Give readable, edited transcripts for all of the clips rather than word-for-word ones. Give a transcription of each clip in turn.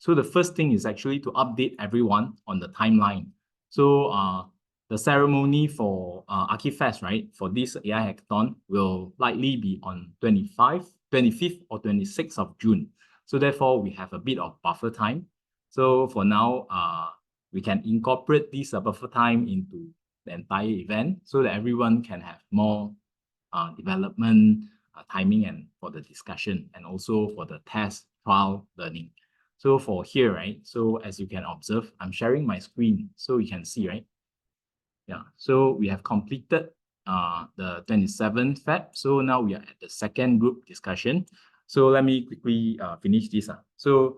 So the first thing is actually to update everyone on the timeline. So the ceremony for Archifest, right, for this AI Hackathon will likely be on 25th or 26th of June. So therefore, we have a bit of buffer time. So for now, we can incorporate this buffer time into the entire event so that everyone can have more development timing and for the discussion and also for the test trial learning. So for here, right, so as you can observe, I'm sharing my screen so you can see, right? Yeah, so we have completed the 27th Feb. So now we are at the second group discussion. So let me quickly finish this. So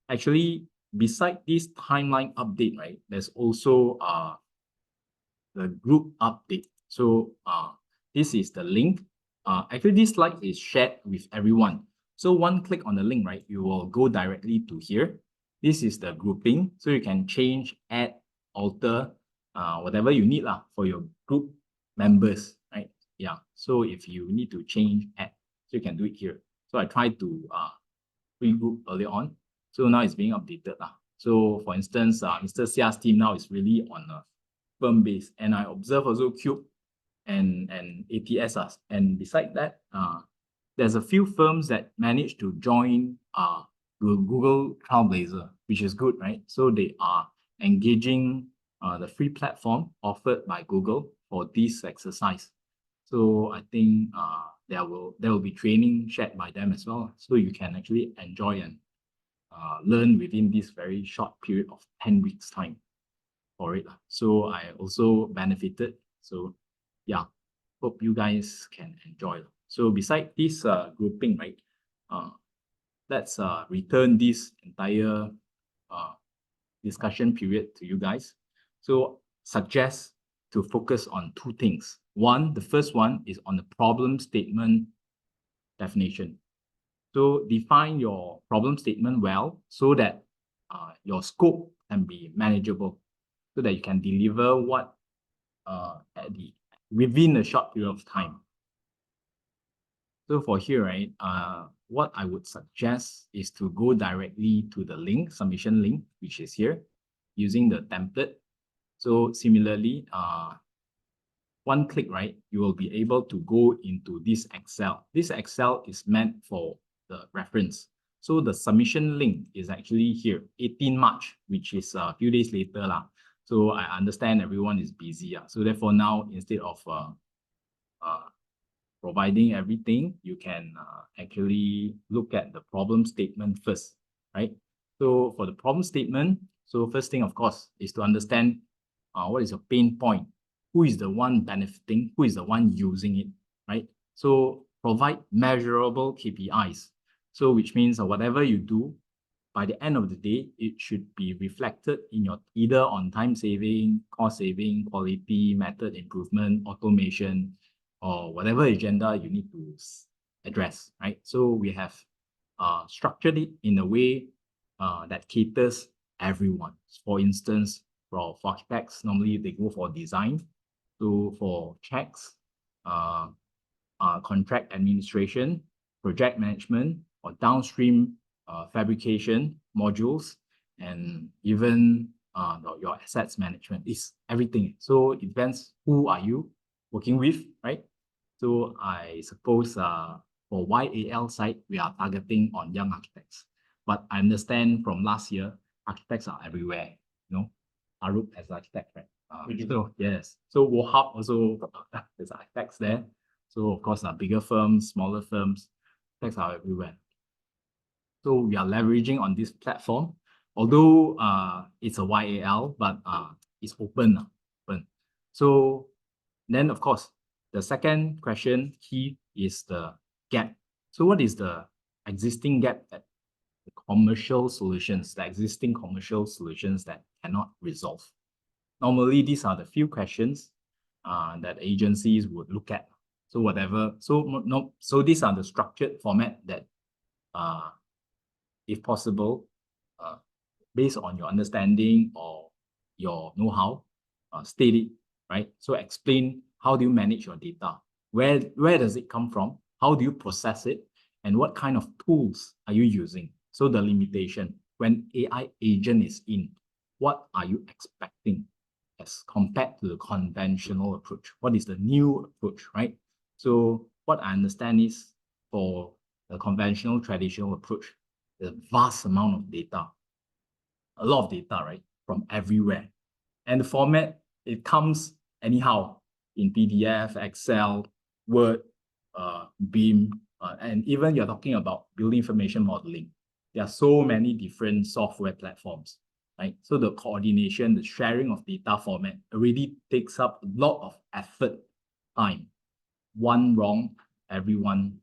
actually, beside this timeline update, right, there's also the group update. So this is the link. Actually, this slide is shared with everyone. So one click on the link, right, you will go directly to here. This is the grouping. So you can change, add, alter, whatever you need for your group members, right? Yeah. So if you need to change, add, so you can do it here. So I tried to regroup earlier on. So now it's being updated. So for instance, Mr. Sia's team now is really on a firm base. And I observe also Cube and ATS. And beside that, there's a few firms that managed to join Google Trailblazer, which is good, right? So they are engaging the free platform offered by Google for this exercise. So I think there will be training shared by them as well. So you can actually enjoy and learn within this very short period of 10 weeks time for it. So I also benefited. So yeah, hope you guys can enjoy. So beside this grouping, right, let's return this entire discussion period to you guys. So suggest to focus on two things. One, the first one is on the problem statement definition. So define your problem statement well so that your scope can be manageable, so that you can deliver what within a short period of time. So for here, right, what I would suggest is to go directly to the link, submission link, which is here, using the template. So similarly, one click, right, you will be able to go into this Excel. This Excel is meant for the reference. So the submission link is actually here, 18 March, which is a few days later. So I understand everyone is busy. So therefore now, instead of providing everything, you can actually look at the problem statement first, right? So for the problem statement, so first thing, of course, is to understand what is your pain point, who is the one benefiting, who is the one using it, right? So provide measurable KPIs. So which means whatever you do, by the end of the day, it should be reflected in your either on time saving, cost saving, quality, method improvement, automation, or whatever agenda you need to address, right? So we have structured it in a way that caters everyone. For instance, for architects, normally they go for design. So for checks, contract administration, project management, or downstream fabrication modules, and even your assets management is everything. So it depends who are you working with, right? So I suppose for YAL side, we are targeting on young architects. But I understand from last year, architects are everywhere. Arup as architect, right? So yes. So Wohab also there's architects there. So of course, bigger firms, smaller firms, architects are everywhere. So we are leveraging on this platform, although it's a YAL, but it's open. So then, of course, the second question key is the gap. So what is the existing gap that the existing commercial solutions that cannot resolve? Normally, these are the few questions that agencies would look at. So whatever, so these are the structured format that, if possible, based on your understanding or your know-how, state it, right? So explain how do you manage your data? Where does it come from? How do you process it? And what kind of tools are you using? So the limitation, when AI agent is in, what are you expecting as compared to the conventional approach? What is the new approach, right? So what I understand is for the conventional traditional approach, the vast amount of data, a lot of data, right? From everywhere. And the format, it comes anyhow in PDF, Excel, Word, Beam, and even you're talking about building information modeling. There are so many different software platforms, right? So the coordination, the sharing of data format already takes up a lot of effort, time. One wrong, everyone,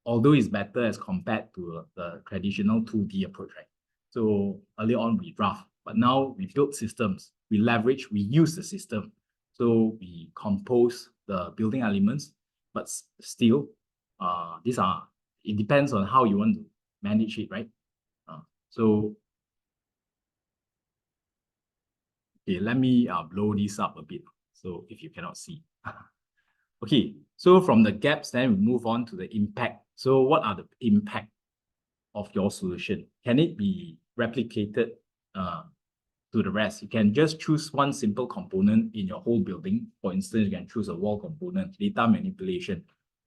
although it's better as compared to the traditional 2D approach, right? So early on we draft, but now we build systems, we leverage, we use the system. So we compose the building elements, but still, it depends on how you want to manage it, right? Okay, let me blow this up a bit. So if you cannot see. Okay, so from the gaps, then we move on to the impact. So what are the impact of your solution? Can it be replicated to the rest? You can just choose one simple component in your whole building. For instance, you can choose a wall component, data manipulation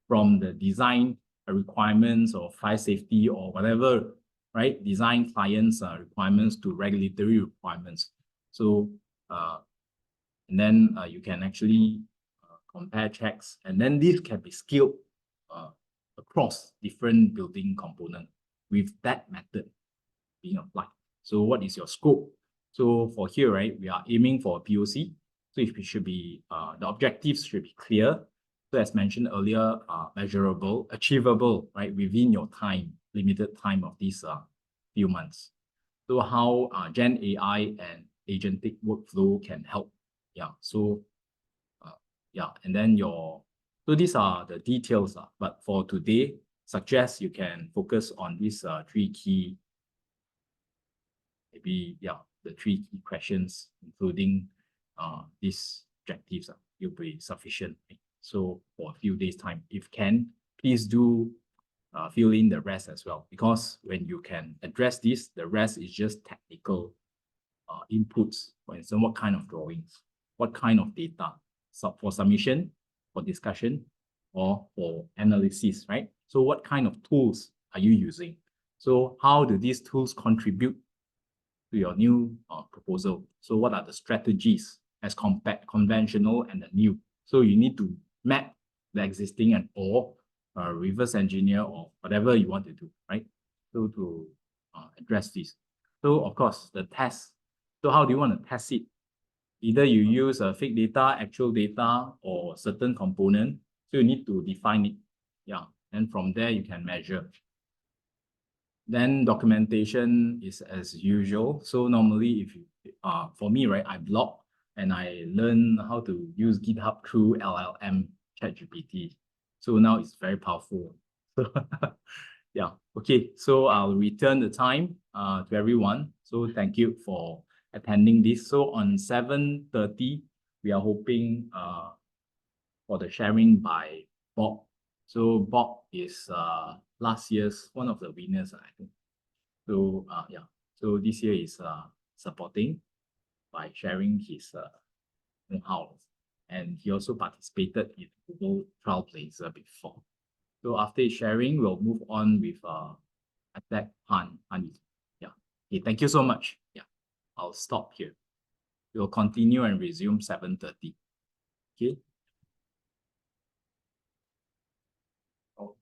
from the design requirements or fire safety or whatever, right? Design clients' requirements to regulatory requirements. So, and then you can actually compare checks, and then this can be scaled across different building components with that method being applied. So what is your scope? So for here, right, we are aiming for a POC. So if it should be, the objectives should be clear. So as mentioned earlier, measurable, achievable, right, within your time, limited time of these few months. So how Gen AI and agentic workflow can help. Yeah, so yeah, and then so these are the details, but for today, suggest you can focus on these three key, maybe, yeah, the three key questions, including these objectives, will be sufficient. So for a few days time, if can, please do fill in the rest as well, because when you can address this, the rest is just technical inputs. For instance, what kind of drawings, what kind of data, for submission, for discussion, or for analysis, right? So what kind of tools are you using? So how do these tools contribute to your new proposal? So what are the strategies as compared conventional and the new? So you need to map the existing and or reverse engineer or whatever you want to do, right? So to address this. So of course, the test. So how do you want to test it? Either you use fake data, actual data, or certain component. So you need to define it. Yeah. And from there, you can measure. Then documentation is as usual. So normally, if you, for me, right, I blog and I learn how to use GitHub through LLM ChatGPT. So now it's very powerful. So yeah, okay. So I'll return the time to everyone. So thank you for attending this. So on 7:30, we are hoping for the sharing by Bob. So Bob is last year's one of the winners, I think. So yeah, so this year is supporting by sharing his know-how, and he also participated in Google Trailblazer before. So after sharing, we'll move on with Attack Han. Yeah. Okay, thank you so much. Yeah, I'll stop here. We'll continue and resume 7:30. Okay. Oh,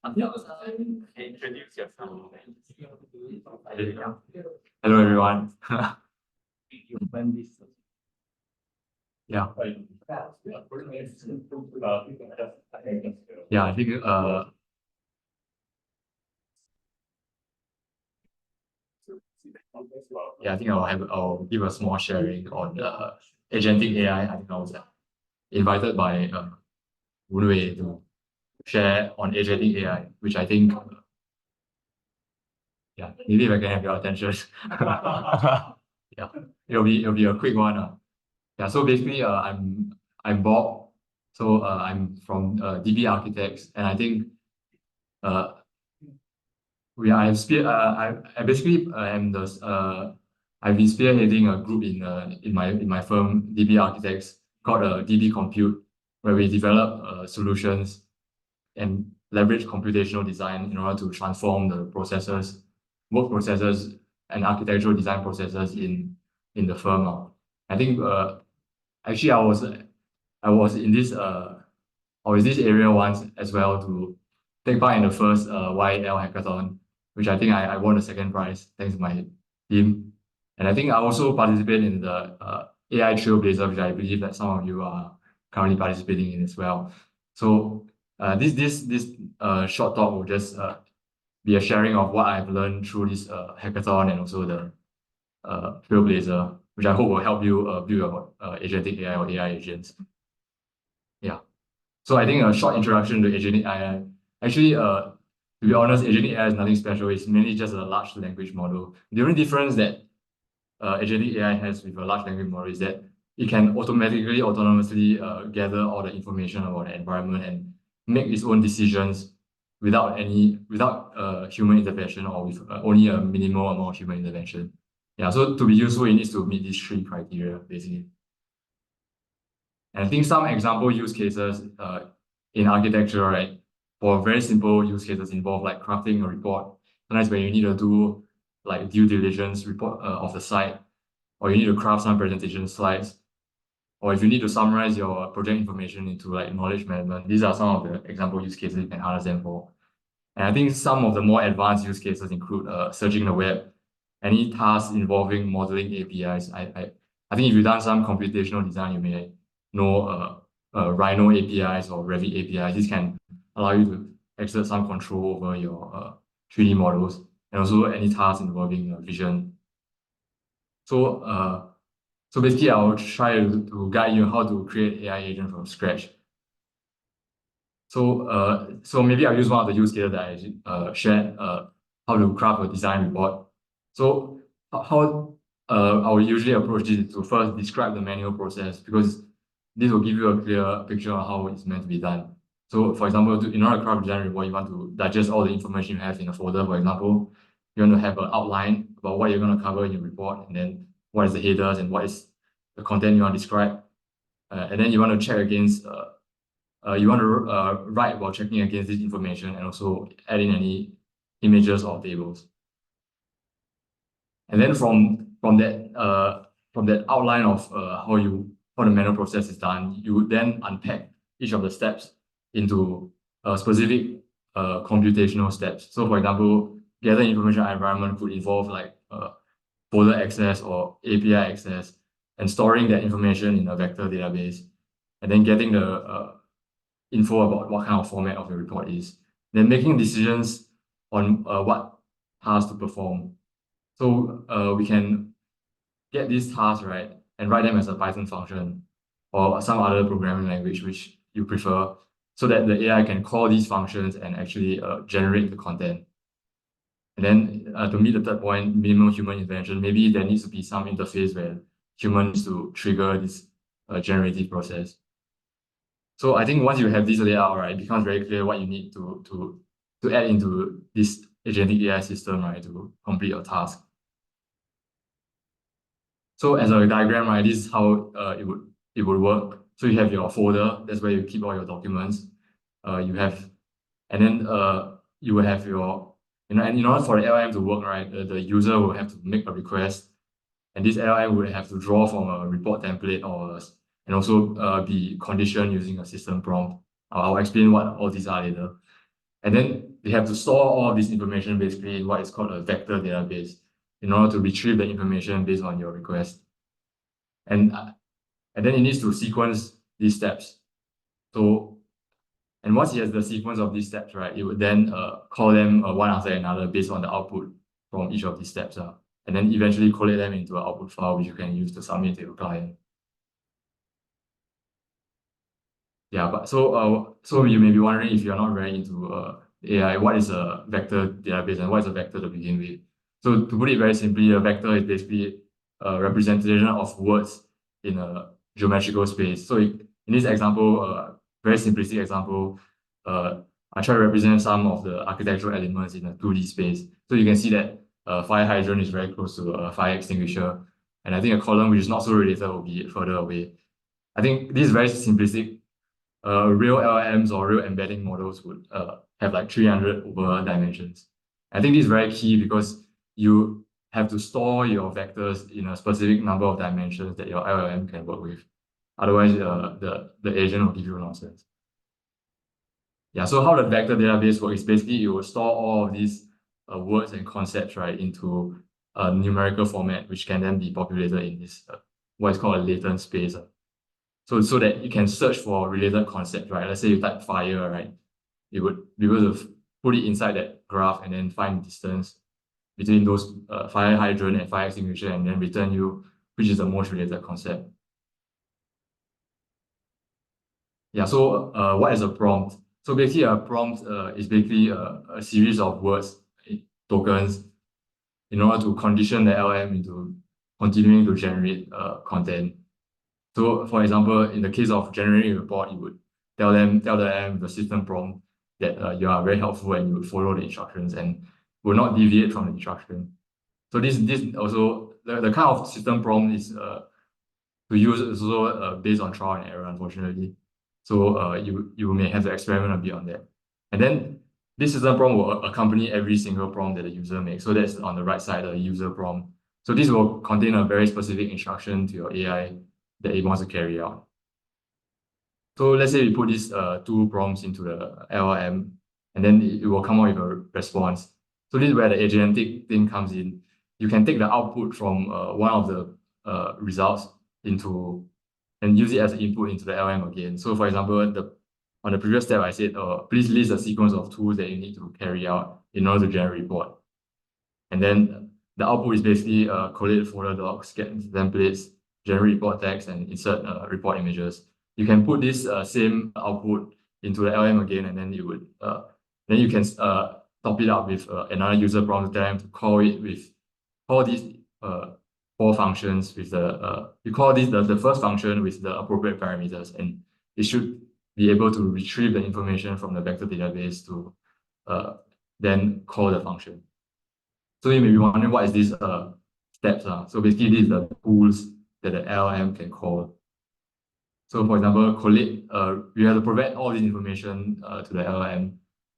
Introduce yourself. Hello, everyone. Yeah. Yeah, I think I'll give a small sharing on agentic AI. I think I was invited by Wen Wei to share on agentic AI, which I think yeah, maybe if I can have your attention. Yeah, it'll be a quick one. Yeah, so basically I'm Bob. So I'm from DB Architects, and I think uh I have I basically am the I've been spearheading a group in my firm DB Architects called DB Compute, where we develop solutions and leverage computational design in order to transform the processes, work processes, and architectural design processes in the firm. I think actually I was in this area once as well to take part in the first YAL hackathon, which I think I won the second prize thanks to my team. And I think I also participated in the AI Trailblazer, which I believe that some of you are currently participating in as well. So this short talk will just be a sharing of what I've learned through this hackathon and also the Trailblazer, which I hope will help you build your agentic AI or AI agents. Yeah. So I think a short introduction to agentic AI. Actually, to be honest, agentic AI is nothing special. It's mainly just a large language model. The only difference that agentic AI has with a large language model is that it can autonomously gather all the information about the environment and make its own decisions without human intervention or with only a minimal amount of human intervention. Yeah, so to be useful, it needs to meet these three criteria, basically. And I think some example use cases in architecture, right, for very simple use cases involve like crafting a report. Sometimes when you need to do like due diligence report of the site, or you need to craft some presentation slides, or if you need to summarize your project information into like knowledge management, these are some of the example use cases you can harness them for. And I think some of the more advanced use cases include searching the web, any tasks involving modeling APIs. I think if you've done some computational design, you may know Rhino APIs or Revit APIs. This can allow you to exert some control over your 3D models and also any tasks involving vision. So basically, I'll try to guide you how to create AI agent from scratch. So maybe I'll use one of the use cases that I shared, how to craft a design report. So how I will usually approach this is to first describe the manual process, because this will give you a clear picture of how it's meant to be done. So for example, in order to craft a design report, you want to digest all the information you have in a folder. For example, you want to have an outline about what you're going to cover in your report, and then what is the headers and what is the content you want to describe. And then you want to check against you want to write while checking against this information and also add in any images or tables. And then from that outline of how the manual process is done, you would then unpack each of the steps into specific computational steps. So for example, gathering information environment could involve like folder access or API access, and storing that information in a vector database, and then getting the info about what kind of format of the report is, then making decisions on what tasks to perform. So we can get these tasks, right, and write them as a Python function or some other programming language which you prefer, so that the AI can call these functions and actually generate the content. And then to meet the third point, minimal human intervention, maybe there needs to be some interface where humans to trigger this generative process. So I think once you have this layout, right, it becomes very clear what you need to add into this agentic AI system, right, to complete your task. So as a diagram, right, this is how it would work. So you have your folder, that's where you keep all your documents. And then you will have your, and in order for the LLM to work, right, the user will have to make a request, and this LLM will have to draw from a report template and also be conditioned using a system prompt. I'll explain what all these are later. And then they have to store all of this information basically in what is called a vector database in order to retrieve the information based on your request. And, uh, and then it needs to sequence these steps. So, and once it has the sequence of these steps, right, it would then call them one after another based on the output from each of these steps. And then eventually collate them into an output file, which you can use to submit to your client. Yeah, but so you may be wondering, if you're not very into AI, what is a vector database and what is a vector to begin with? So to put it very simply, a vector is basically a representation of words in a geometrical space. So in this example, very simplistic example, I try to represent some of the architectural elements in a 2D space. So you can see that a fire hydrant is very close to a fire extinguisher. And I think a column which is not so related will be further away. I think this is very simplistic. Real LLMs or real embedding models would have like 300 over dimensions. I think this is very key because you have to store your vectors in a specific number of dimensions that your LLM can work with. Otherwise, the agent will give you nonsense. Yeah, so how the vector database works is basically it will store all of these words and concepts, right, into a numerical format, which can then be populated in this what is called a latent space. So that you can search for related concepts, right? Let's say you type fire, right? You would be able to put it inside that graph and then find the distance between those fire hydrant and fire extinguisher, and then return you which is the most related concept. Yeah, so what is a prompt? So basically a prompt is basically a series of words, tokens, in order to condition the LM into continuing to generate content. So for example, in the case of generating a report, you would tell them the system prompt that you are very helpful and you would follow the instructions and will not deviate from the instruction. So this also the kind of system prompt is to use is also based on trial and error, unfortunately. So you may have to experiment a bit on that. And then this system prompt will accompany every single prompt that the user makes. So that's on the right side, the user prompt. So this will contain a very specific instruction to your AI that it wants to carry out. So let's say we put these two prompts into the LLM, and then it will come out with a response. So this is where the agentic thing comes in. You can take the output from one of the results into and use it as an input into the LLM again. So for example, on the previous step, I said, please list a sequence of tools that you need to carry out in order to generate a report. And then the output is basically collate folder docs, get templates, generate report text, and insert report images. You can put this same output into the LM again, and then you would then you can top it up with another user prompt to tell them to call these four functions with you call this the first function with the appropriate parameters, and it should be able to retrieve the information from the vector database to then call the function. So you may be wondering, what is these steps? So basically, these are the tools that the LLM can call. So for example, collate, we have to provide all this information to the LLM.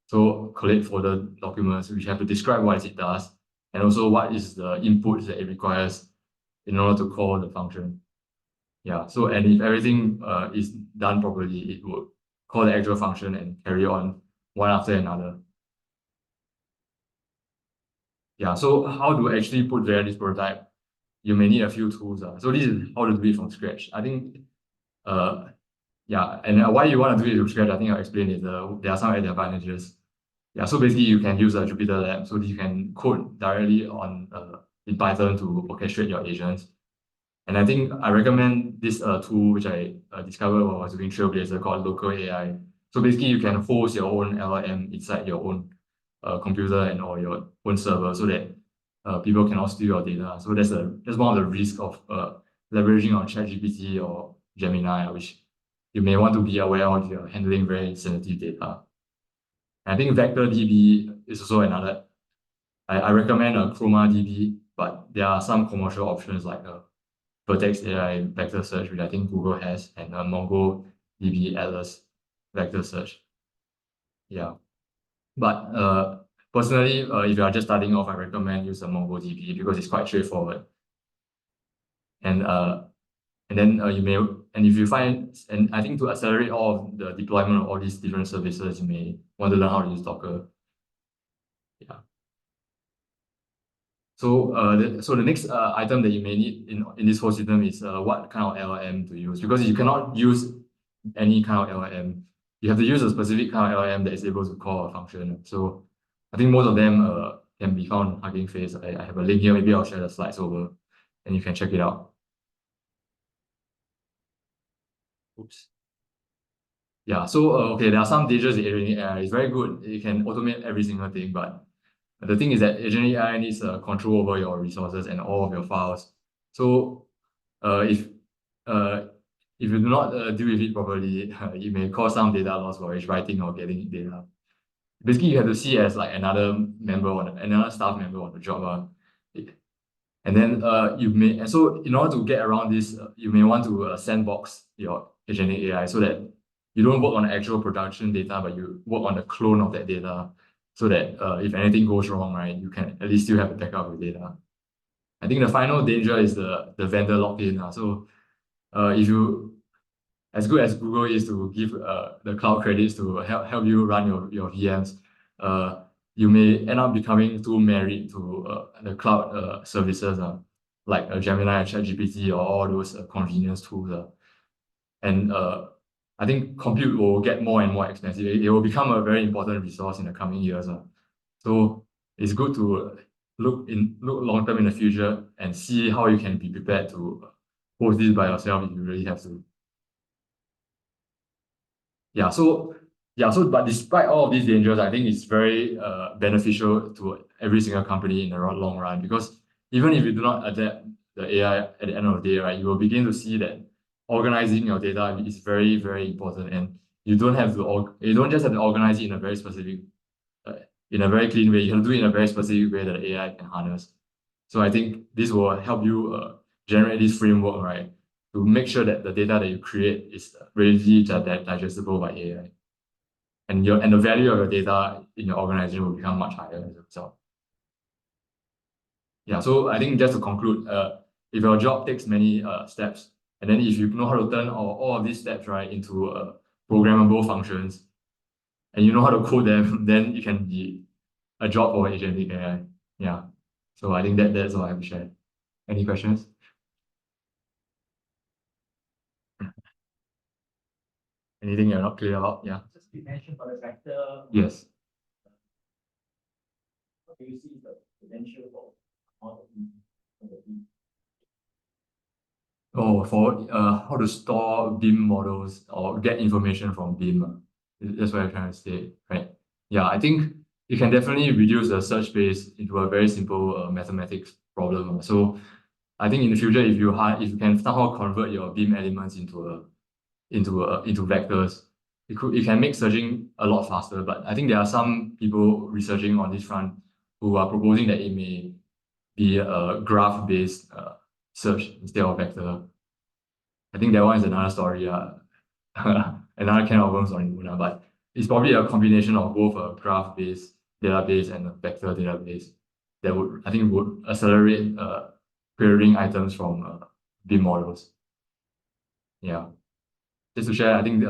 So collate folder documents, which have to describe what it does, and also what is the inputs that it requires in order to call the function. Yeah, so and if everything is done properly, it will call the actual function and carry on one after another. Yeah, so how to actually put together this prototype? You may need a few tools. So this is how to do it from scratch. I think, yeah, and why you want to do it from scratch, I think I'll explain it. There are some advantages. Yeah, so basically you can use a Jupyter Lab, so you can code directly on in Python to orchestrate your agents. And I think I recommend this tool, which I discovered while I was doing Trailblazer, called Local AI. So basically you can host your own LLM inside your own computer and or your own server, so that people cannot steal your data. So that's one of the risks of leveraging on ChatGPT or Gemini, which you may want to be aware of if you're handling very sensitive data. And I think VectorDB is also another. I recommend a ChromaDB, but there are some commercial options like Vertex AI vector search, which I think Google has, and MongoDB Atlas vector search. Yeah, but personally, if you are just starting off, I recommend use a MongoDB because it's quite straightforward. And then you may And if you find, and I think to accelerate all of the deployment of all these different services, you may want to learn how to use Docker. Yeah. So the next item that you may need in this whole system is what kind of LLM to use, because you cannot use any kind of LLM. You have to use a specific kind of LLM that is able to call a function. So I think most of them can be found on Hugging Face. I have a link here. Maybe I'll share the slides over, and you can check it out. Oops. Yeah. So okay, there are some dangers in agentic AI. It's very good. It can automate every single thing, but the thing is that agentic AI needs control over your resources and all of your files. So if you do not deal with it properly, it may cause some data loss while it's writing or getting data. Basically, you have to see it as like another staff member on the job. And then you may, and so in order to get around this, you may want to sandbox your agentic AI so that you don't work on actual production data, but you work on the clone of that data, so that if anything goes wrong, right, you can at least still have a backup of data. I think the final danger is the vendor lock-in. So if you, as good as Google is to give the cloud credits to help you run your VMs, you may end up becoming too married to the cloud services like Gemini and ChatGPT or all those convenience tools. And I think compute will get more and more expensive. It will become a very important resource in the coming years. So it's good to look long term in the future and see how you can be prepared to host this by yourself if you really have to. But despite all of these dangers, I think it's very beneficial to every single company in the long run, because even if you do not adapt the AI at the end of the day, right, you will begin to see that organizing your data is very, very important, and you don't just have to organize it in a very specific, in a very clean way. You have to do it in a very specific way that AI can harness. So I think this will help you generate this framework, right, to make sure that the data that you create is readily digestible by AI. And the value of your data in your organization will become much higher as a result. Yeah, so I think just to conclude, if your job takes many steps, and then if you know how to turn all of these steps, right, into programmable functions, and you know how to code them, then it can be a job for agentic AI. Yeah. So I think that's all I have to share. Any questions? Anything you're not clear about? Yeah. Just you mentioned for the vector. Yes. What do you see the potential for all the Oh, for how to store BIM models or get information from BIM. That's what I'm trying to say, right? Yeah, I think you can definitely reduce the search space into a very simple mathematics problem. So I think in the future, if you can somehow convert your BIM elements into vectors, it can make searching a lot faster. But I think there are some people researching on this front who are proposing that it may be a graph-based search instead of vector. I think that one is another story, another can of worms on its own, but it's probably a combination of both a graph-based database and a vector database that would accelerate querying items from BIM models. Yeah, just to share, I think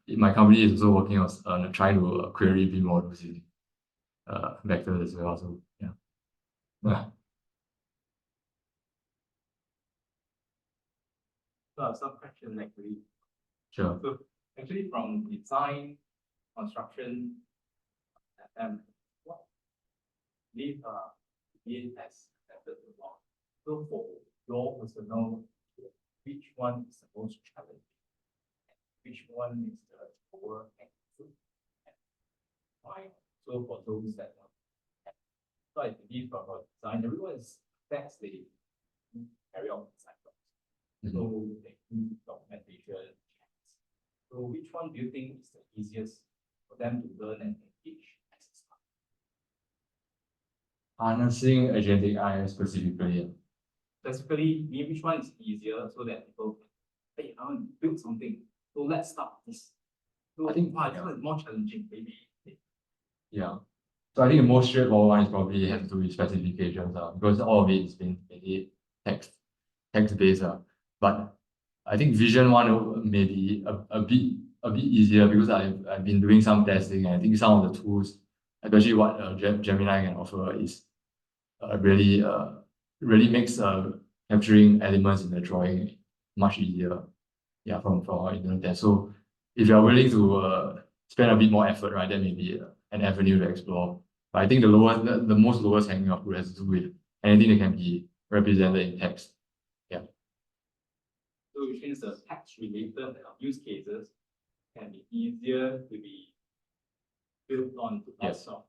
my company is also working on trying to query BIM models using vectors as well. So yeah. So I have some questions actually. Sure. So actually from design, construction, and what if it has affected the law? So for your personal, which one is the most challenging? Which one is the lower hanging fruit? So for those that so I believe from our design, everyone is that's the carry out design. So they do documentation checks. So which one do you think is the easiest for them to learn and engage as a staff? Harnessing agentic AI specifically. Specifically, which one is easier so that people, hey, I want to build something. So let's start this. So I think this one is more challenging, maybe. Yeah. So I think the most straightforward one is probably have to do with specifications, because all of it is being mainly text-based. But I think vision one may be a bit easier because I've been doing some testing, and I think some of the tools, especially what Gemini can offer, is really really makes capturing elements in the drawing much easier. Yeah, from our internal test. So if you are willing to spend a bit more effort, right, that may be an avenue to explore. But I think the most lowest hanging fruit has to do with anything that can be represented in text. Yeah. So which means the text-related use cases can be easier to be built on to Yes. of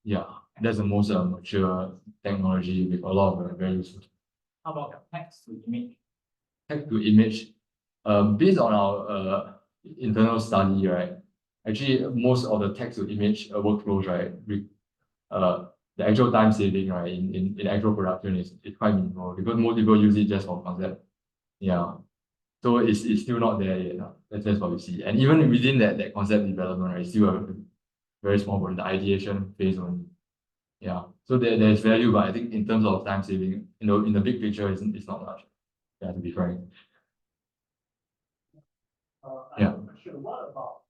Yeah, that's the most mature technology with a lot of very useful. How about text to image? Text to image, based on our internal study, right? Actually, most of the text to image workflows, right, the actual time saving, right, in actual production is quite minimal because most people use it just for concept. Yeah. So it's still not there yet. That's what we see. And even within that concept development, right, it's still a very small part, the ideation phase only. Yeah. So there's value, but I think in terms of time saving, in the big picture, it's not much. Yeah, to be frank. I have a question. What about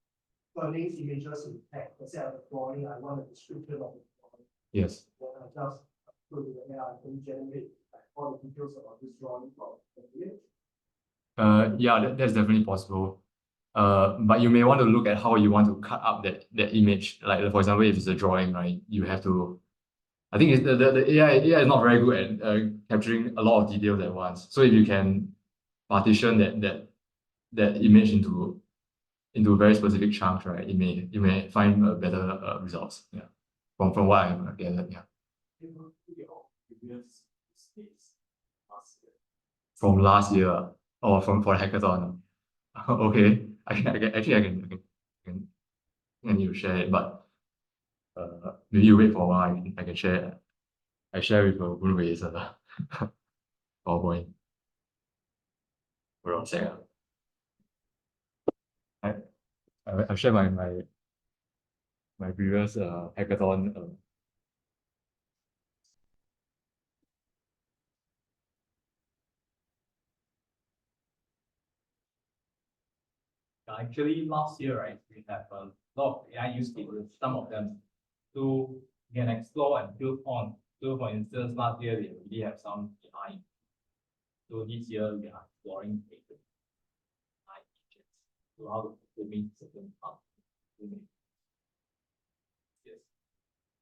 turning images in text? Let's say I have a drawing, I want a description of the drawing. Yes. Then I just put it in AI and generate all the details about this drawing from the image. Yeah, that's definitely possible. But you may want to look at how you want to cut up that image. Like for example, if it's a drawing, right, you have to. I think the AI is not very good at capturing a lot of details at once. So if you can partition that image into very specific chunks, right, you may find better results. Yeah, from what I've gathered. Yeah. From last year or for the hackathon. Okay, actually I need to share it, but maybe you wait for a while. I can share. I share with Boon Wei's PowerPoint. Hold on a second. I've shared my previous hackathon. Actually, last year, right, we have a lot of AI use cases. Some of them to can explore and build on. So, for instance, last year we already have some AI. So this year we are exploring AI agents. So how to automate certain parts. Yes,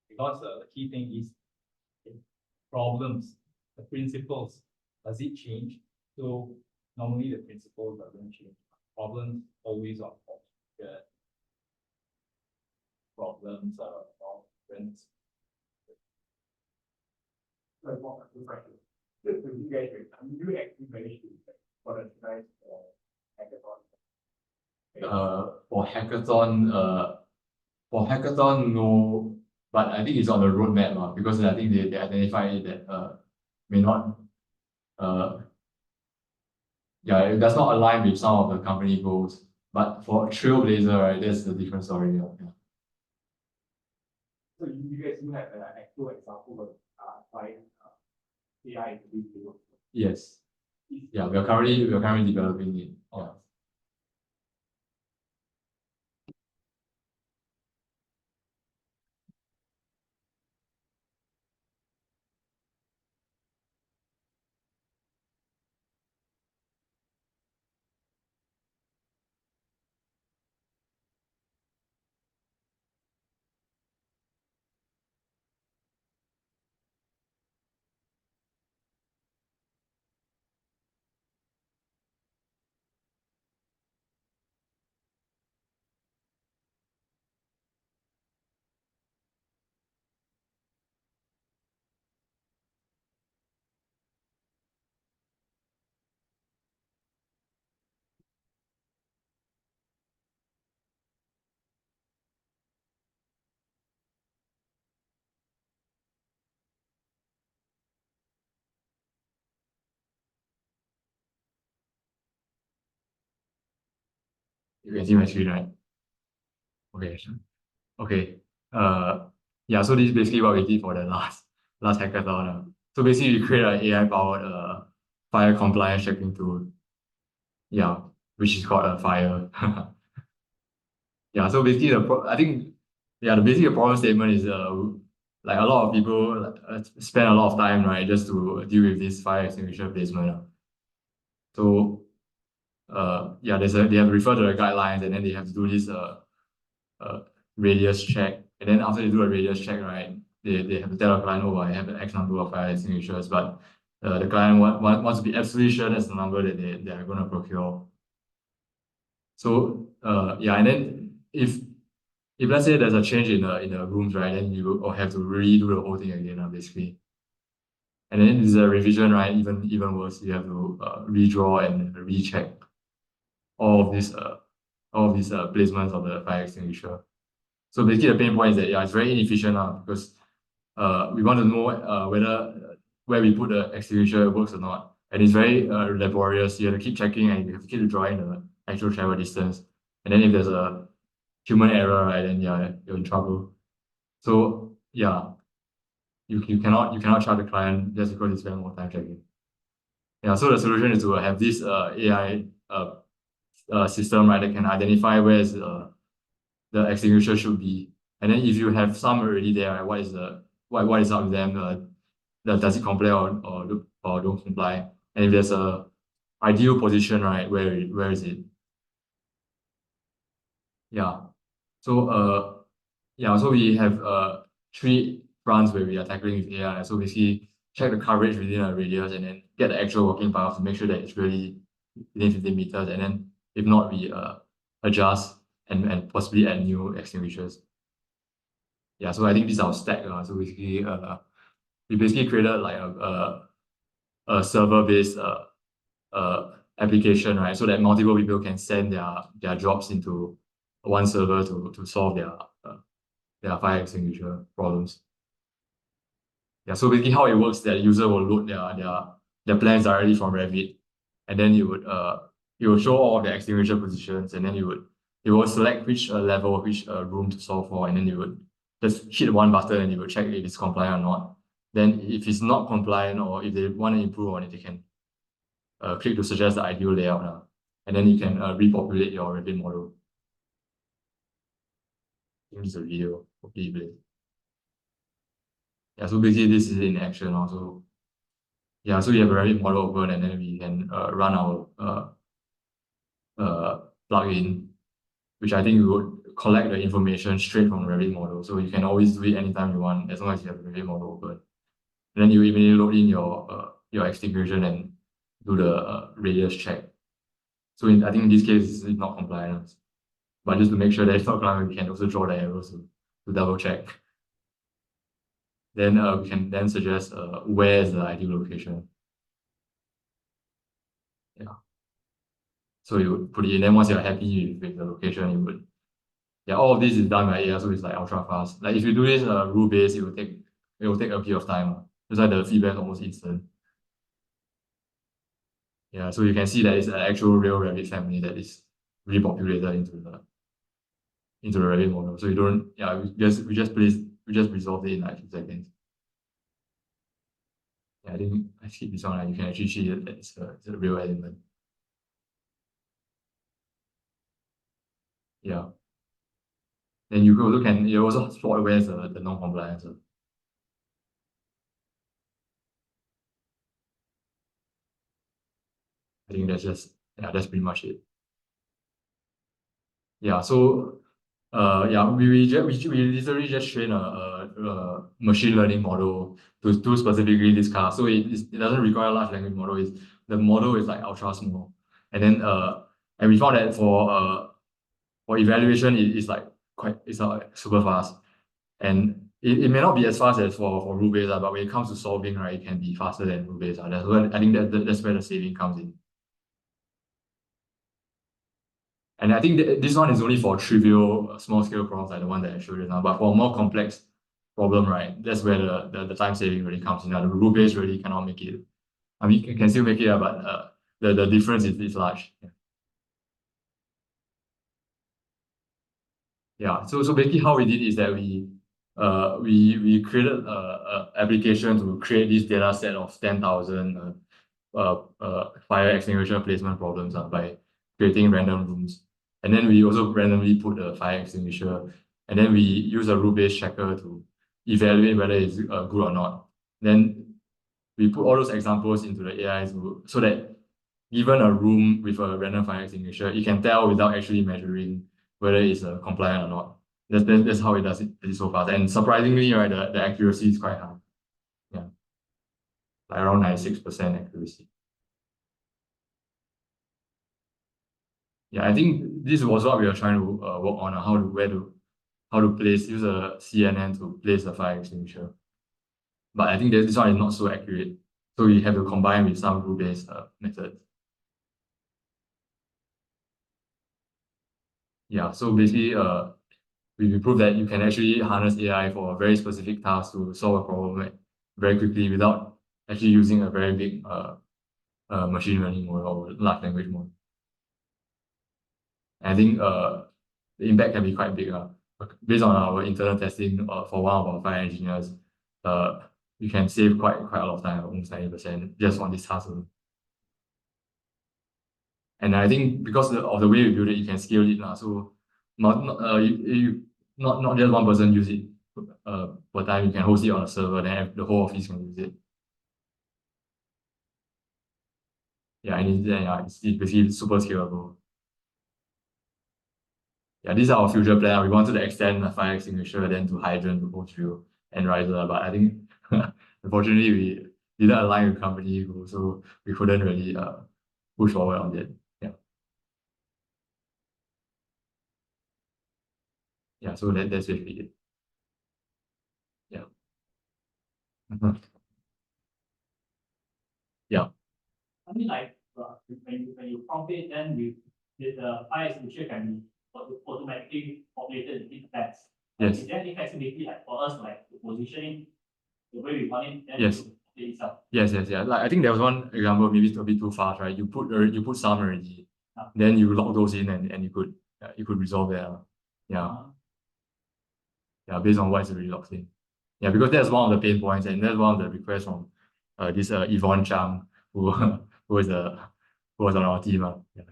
because the key thing is problems, the principles. Does it change? So normally the principle doesn't change. Problems always on the problems are different. Like what you guys you actually managed to productize hackathon? For hackathon, no, but I think it's on the roadmap because I think they identify that may not yeah, it does not align with some of the company goals. But for Trailblazer, right, that's the different story. Yeah. So you guys do have an actual example of applying AI to this field? Yes. Yeah, we are currently developing it. Yeah. You can see my screen, right? Okay. Okay. Yeah, so this is basically what we did for the last hackathon. So basically we create an AI powered fire compliance checking tool. yeah, which is called a fire. Yeah, so basically I think the basic problem statement is like a lot of people spend a lot of time, right, just to deal with this fire extinguisher placement. So yeah, they have to refer to the guidelines, and then they have to do this uh radius check, and then after they do a radius check, right, they have to tell the client, oh, I have an X number of fire extinguishers, but the client wants to be absolutely sure that's the number that they are going to procure. So yeah, and then if let's say there's a change in the rooms, right, then you will have to redo the whole thing again, basically. And then there's a revision, right? Even worse, you have to redraw and recheck all of these placements of the fire extinguisher. So basically, the pain point is that yeah, it's very inefficient because we want to know whether where we put the extinguisher works or not, and it's very laborious. You have to keep checking, and you have to keep drawing the actual travel distance. And then if there's a human error, right, then yeah, you're in trouble. So yeah, you cannot charge the client just because they spend more time checking. Yeah, so the solution is to have this AI system, right, that can identify where is the extinguisher should be, and then if you have some already there, right, what is up with them? Does it comply or don't comply? And if there's a ideal position, right, where is it? Yeah. So yeah, so we have three fronts where we are tackling with AI. So basically check the coverage within a radius and then get the actual working path to make sure that it's really within 15 meters. And then if not, we adjust and possibly add new extinguishers. Yeah, so I think this is our stack. So basically we basically created like a server-based application, right? So that multiple people can send their jobs into one server to solve their fire extinguisher problems. Yeah, so basically how it works, that user will load their plans directly from Revit, and then you will show all of the extinguisher positions, and then you will select which level, which room to solve for, and then you would just hit one button and you will check if it's compliant or not. Then if it's not compliant or if they want to improve on it, they can click to suggest the ideal layout, and then you can repopulate your Revit model. I think this is a video. Hopefully you play. Yeah, so basically this is in action also. Yeah, so we have a Revit model open, and then we can run our plugin, which I think we would collect the information straight from the Revit model. So you can always do it anytime you want, as long as you have the Revit model open. And then you immediately load in your extinguisher and do the radius check. So I think in this case it's not compliant, but just to make sure that it's not compliant, we can also draw the arrows to double check. Then we can then suggest where is the ideal location. Yeah. So you would put it in, then once you're happy with the location, you would, yeah, all of this is done by AI, so it's like ultra fast. Like if you do this rule-based, it will take a bit of time. That's why the feedback is almost instant. Yeah, so you can see that it's an actual real Revit family that is repopulated into the Revit model. So you don't, yeah, we just resolved it in like a few seconds. Yeah, I think I skip this one. You can actually see that it's a real element. Yeah. Then you also spot where's the non-compliance. I think that's pretty much it. Yeah, so yeah, we literally just train a machine learning model to do specifically this car. So it doesn't require a large language model. The model is like ultra small, and then and we found that for evaluation it's like it's super fast, and it may not be as fast as for rule-based, but when it comes to solving, right, it can be faster than rule-based. That's where I think that's where the saving comes in. And I think this one is only for trivial small scale problems like the one that I showed you now. But for a more complex problem, right, that's where the time saving really comes in. The rule-based really cannot make it. I mean, it can still make it, but the difference is large. Yeah. So basically how we did is that we created a application to create this data set of 10,000 fire extinguisher placement problems by creating random rooms. And then we also randomly put a fire extinguisher, and then we use a rule-based checker to evaluate whether it's good or not. Then we put all those examples into the AI so that given a room with a random fire extinguisher, it can tell without actually measuring whether it's compliant or not. That's how it does it so fast. And surprisingly, right, the accuracy is quite high. Yeah. Like around 96% accuracy. Yeah, I think this was what we were trying to work on, how to use a CNN to place a fire extinguisher. But I think that this one is not so accurate. So we have to combine with some rule-based methods. Yeah, so basically, we proved that you can actually harness AI for a very specific task to solve a problem very quickly without actually using a very big machine learning model or large language model. And I think the impact can be quite big. Based on our internal testing for one of our fire engineers, you can save quite a lot of time, almost 90%, just on this task alone. And I think because of the way we build it, you can scale it. So not just one person use it per time. You can host it on a server, then the whole office can use it. Yeah, and it's basically super scalable. Yeah, this is our future plan. We wanted to extend the fire extinguisher then to hydrant, to hose drill, and riser. But I think unfortunately we didn't align with company goals, so we couldn't really push forward on it. Yeah. Yeah, so that's basically it. Yeah. Yeah. I mean, like when you prompt it, then the fire extinguisher can be automatically populated in different tabs. Yes. Is there any flexibility like for us like to position it the way we want it? Then Yes. it itself. Yes. Yeah. Like I think there was one example, maybe it's a bit too fast, right? You put some already, then you lock those in, and you could resolve that. Yeah. Yeah, based on what is already locked in. Yeah, because that's one of the pain points, and that's one of the requests from this Yvonne Chang, who was on our team. Yeah.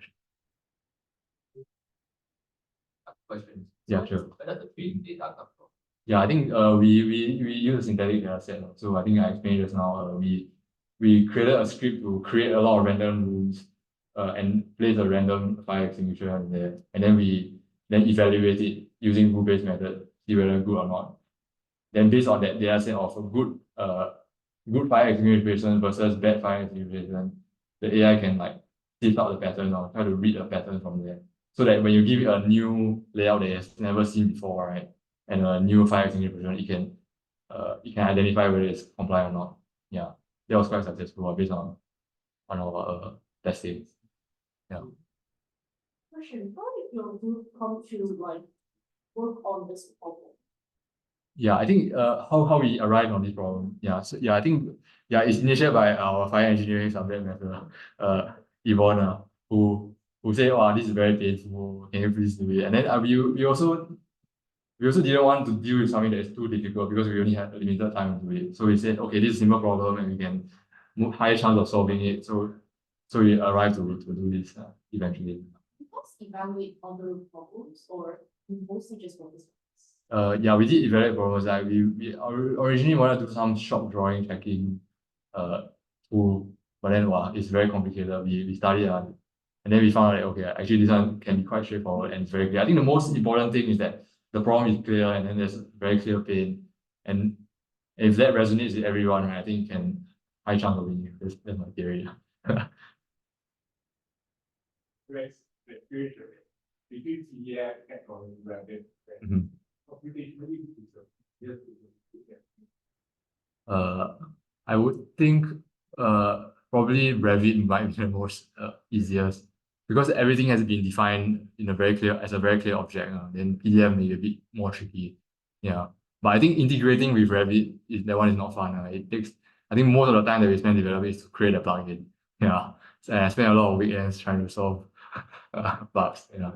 Questions. Yeah, sure. Where does the training data come from? Yeah, I think we use a synthetic data set. So I think I explained just now. We created a script to create a lot of random rooms and place a random fire extinguisher in there, and then we evaluate it using rule-based method, see whether good or not. Then based on that data set of good fire extinguishing versus bad fire extinguishing, the AI can like sift out the pattern or try to read a pattern from there. So that when you give it a new layout that it has never seen before, right? And a new fire extinguisher, it can identify whether it's compliant or not. Yeah. That was quite successful based on our testing. Yeah. Question, how did your group come to like work on this problem? Yeah, I think how we arrived on this problem. Yeah, so I think it's initiated by our fire engineering subject matter, Yvonne, who said, "Oh, this is very painful. Can you please do it?" And then we also didn't want to deal with something that is too difficult because we only had a limited time to do it. So we said, okay, this is a simple problem and we can high chance of solving it. So we arrived to do this eventually. You guys evaluate other problems or mostly just focus? Yeah, we did evaluate problems. Like we originally wanted to do some shop drawing checking tool, but then it's very complicated. We studied and then we found like, okay, actually this one can be quite straightforward and it's very clear. I think the most important thing is that the problem is clear and then there's very clear pain. And if that resonates with everyone, right, I think you can high chance of winning. That's my theory. Between SIA and Revit, I would think probably Revit might be the most easiest because everything has been defined in a very clear object. Then PDM may be a bit more tricky. Yeah, but I think integrating with Revit that one is not fun. It takes, I think most of the time that we spend developing is to create a plugin. Yeah, so I spend a lot of weekends trying to solve bugs. Yeah.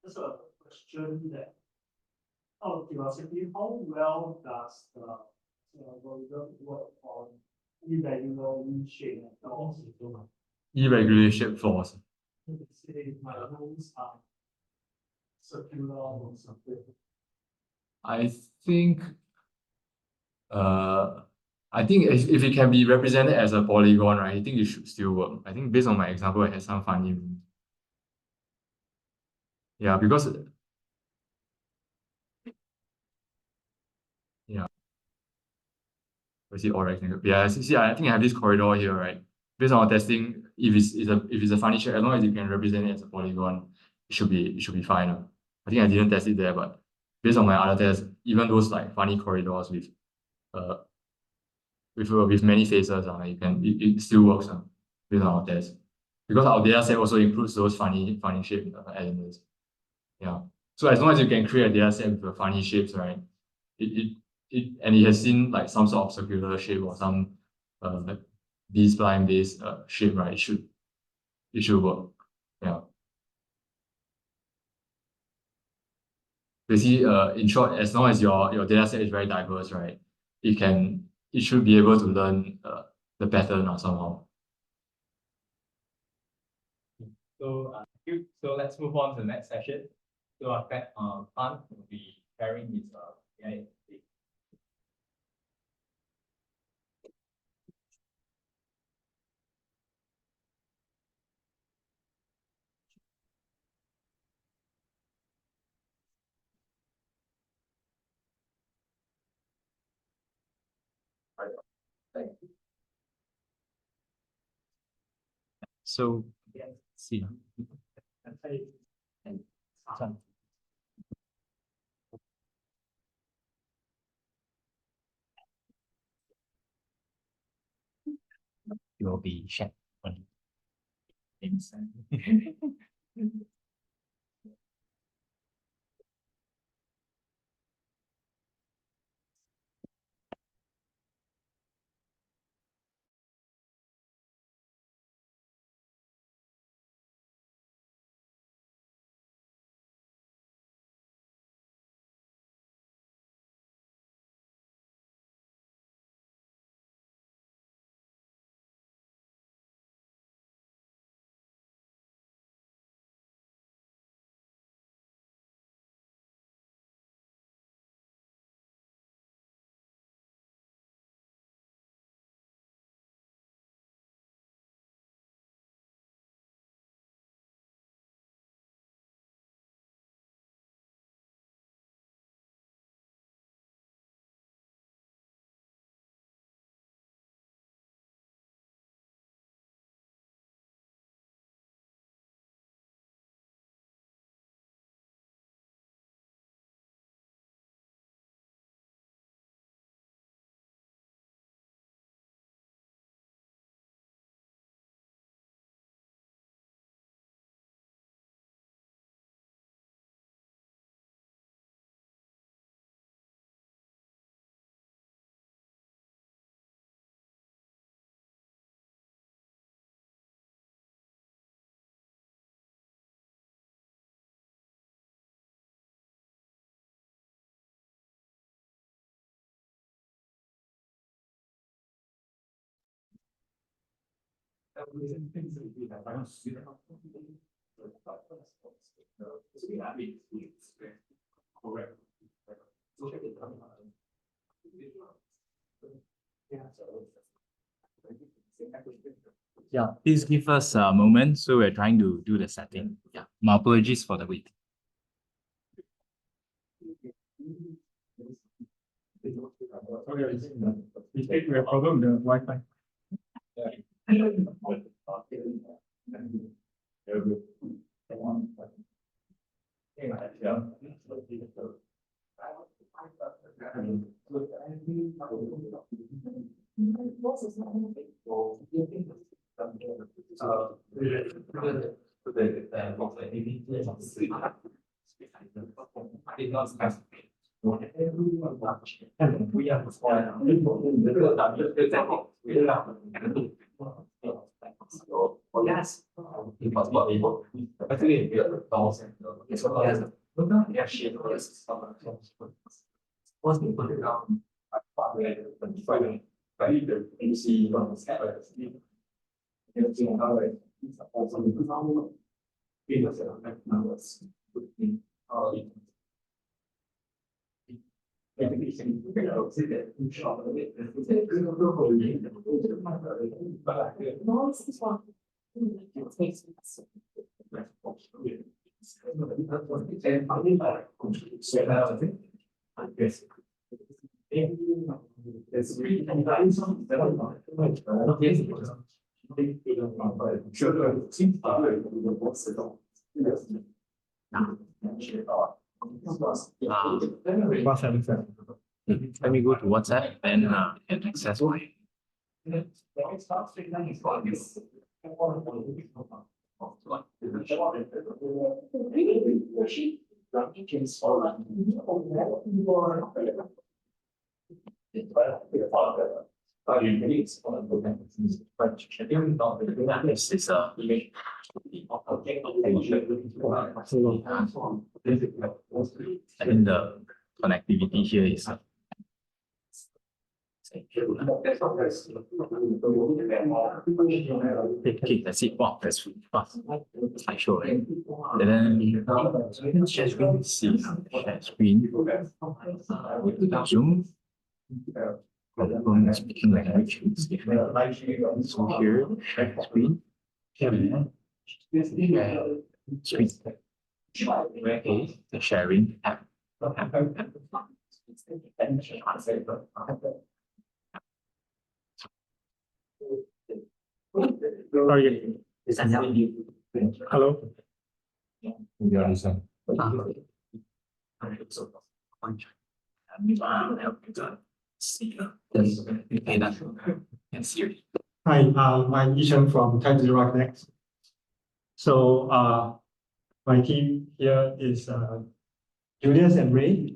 Just a question that out of curiosity, how well does the will work on irregular shape flaws. Irregular shape flaws. Say my rules are circular or something. I think if it can be represented as a polygon, right, I think it should still work. I think based on my example, it has some funny. Yeah, because yeah. Is it all rectangle? Yeah, see, I think I have this corridor here, right? Based on our testing, if it's a funny shape, as long as you can represent it as a polygon, it should be fine. I think I didn't test it there, but based on my other tests, even those like funny corridors with many faces, it still works based on our test. Because our data set also includes those funny shape elements. Yeah. So as long as you can create a data set with the funny shapes, right? And it has seen like some sort of circular shape or some B-spline based shape, right? It should work. Yeah. Basically, in short, as long as your data set is very diverse, right? It should be able to learn the pattern or somehow. So thank you. So let's move on to the next session. So our Tan will be sharing his AI. So let's see. It will be shared on inside. Yeah, please give us a moment. So we're trying to do the setting. Yeah, my apologies for the wait. We think we have problem with the Wi-Fi. Yes. Let me go to WhatsApp and can access my. This is I think the connectivity here is okay, that's it. Wow, that's really fast. Slideshow, right? And then share screen, see share screen. Zoom. Speaking language is different. So here, share screen. Share screen. Okay, the sharing app. Sorry. Hello. Hi, I'm Ishan from Tanzania Connect. So my team here is Julius and Ray.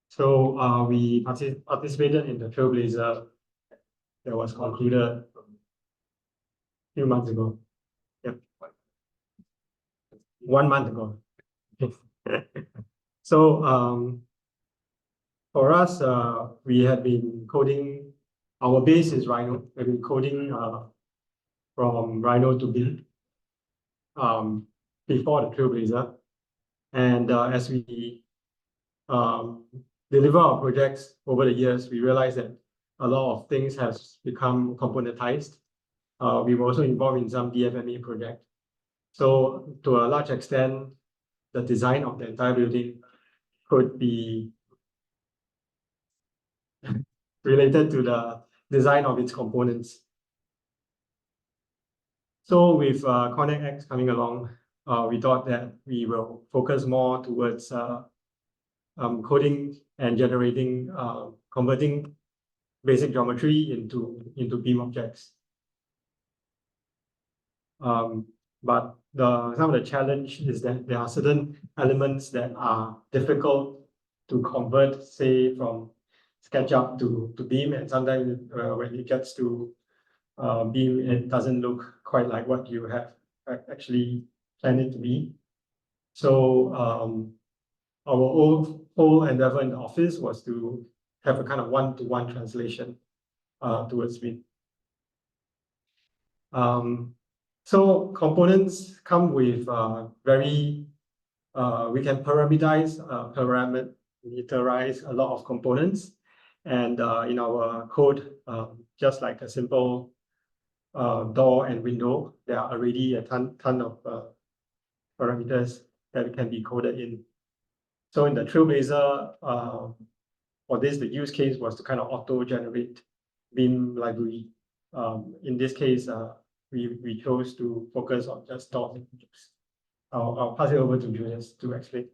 So we participated in the Trailblazer that was concluded a few months ago. Yep. 1 month ago. So for us, we have been coding. Our base is Rhino. We've been coding from Rhino to Beam before the Trailblazer. And as we deliver our projects over the years, we realize that a lot of things has become componentized. We were also involved in some DFMA project. So to a large extent, the design of the entire building could be related to the design of its components. So with Connect X coming along, we thought that we will focus more towards coding and generating, converting basic geometry into beam objects. But some of the challenge is that there are certain elements that are difficult to convert, say from SketchUp to Beam, and sometimes when it gets to Beam, it doesn't look quite like what you have actually planned it to be. So our whole endeavor in the office was to have a kind of one-to-one translation towards Beam. So components come with we can parameterize a lot of components, and in our code, just like a simple door and window, there are already a ton of parameters that can be coded in. So in the Trailblazer, for this, the use case was to kind of auto-generate Beam library. In this case, we chose to focus on just doors and windows. I'll pass it over to Julius to explain.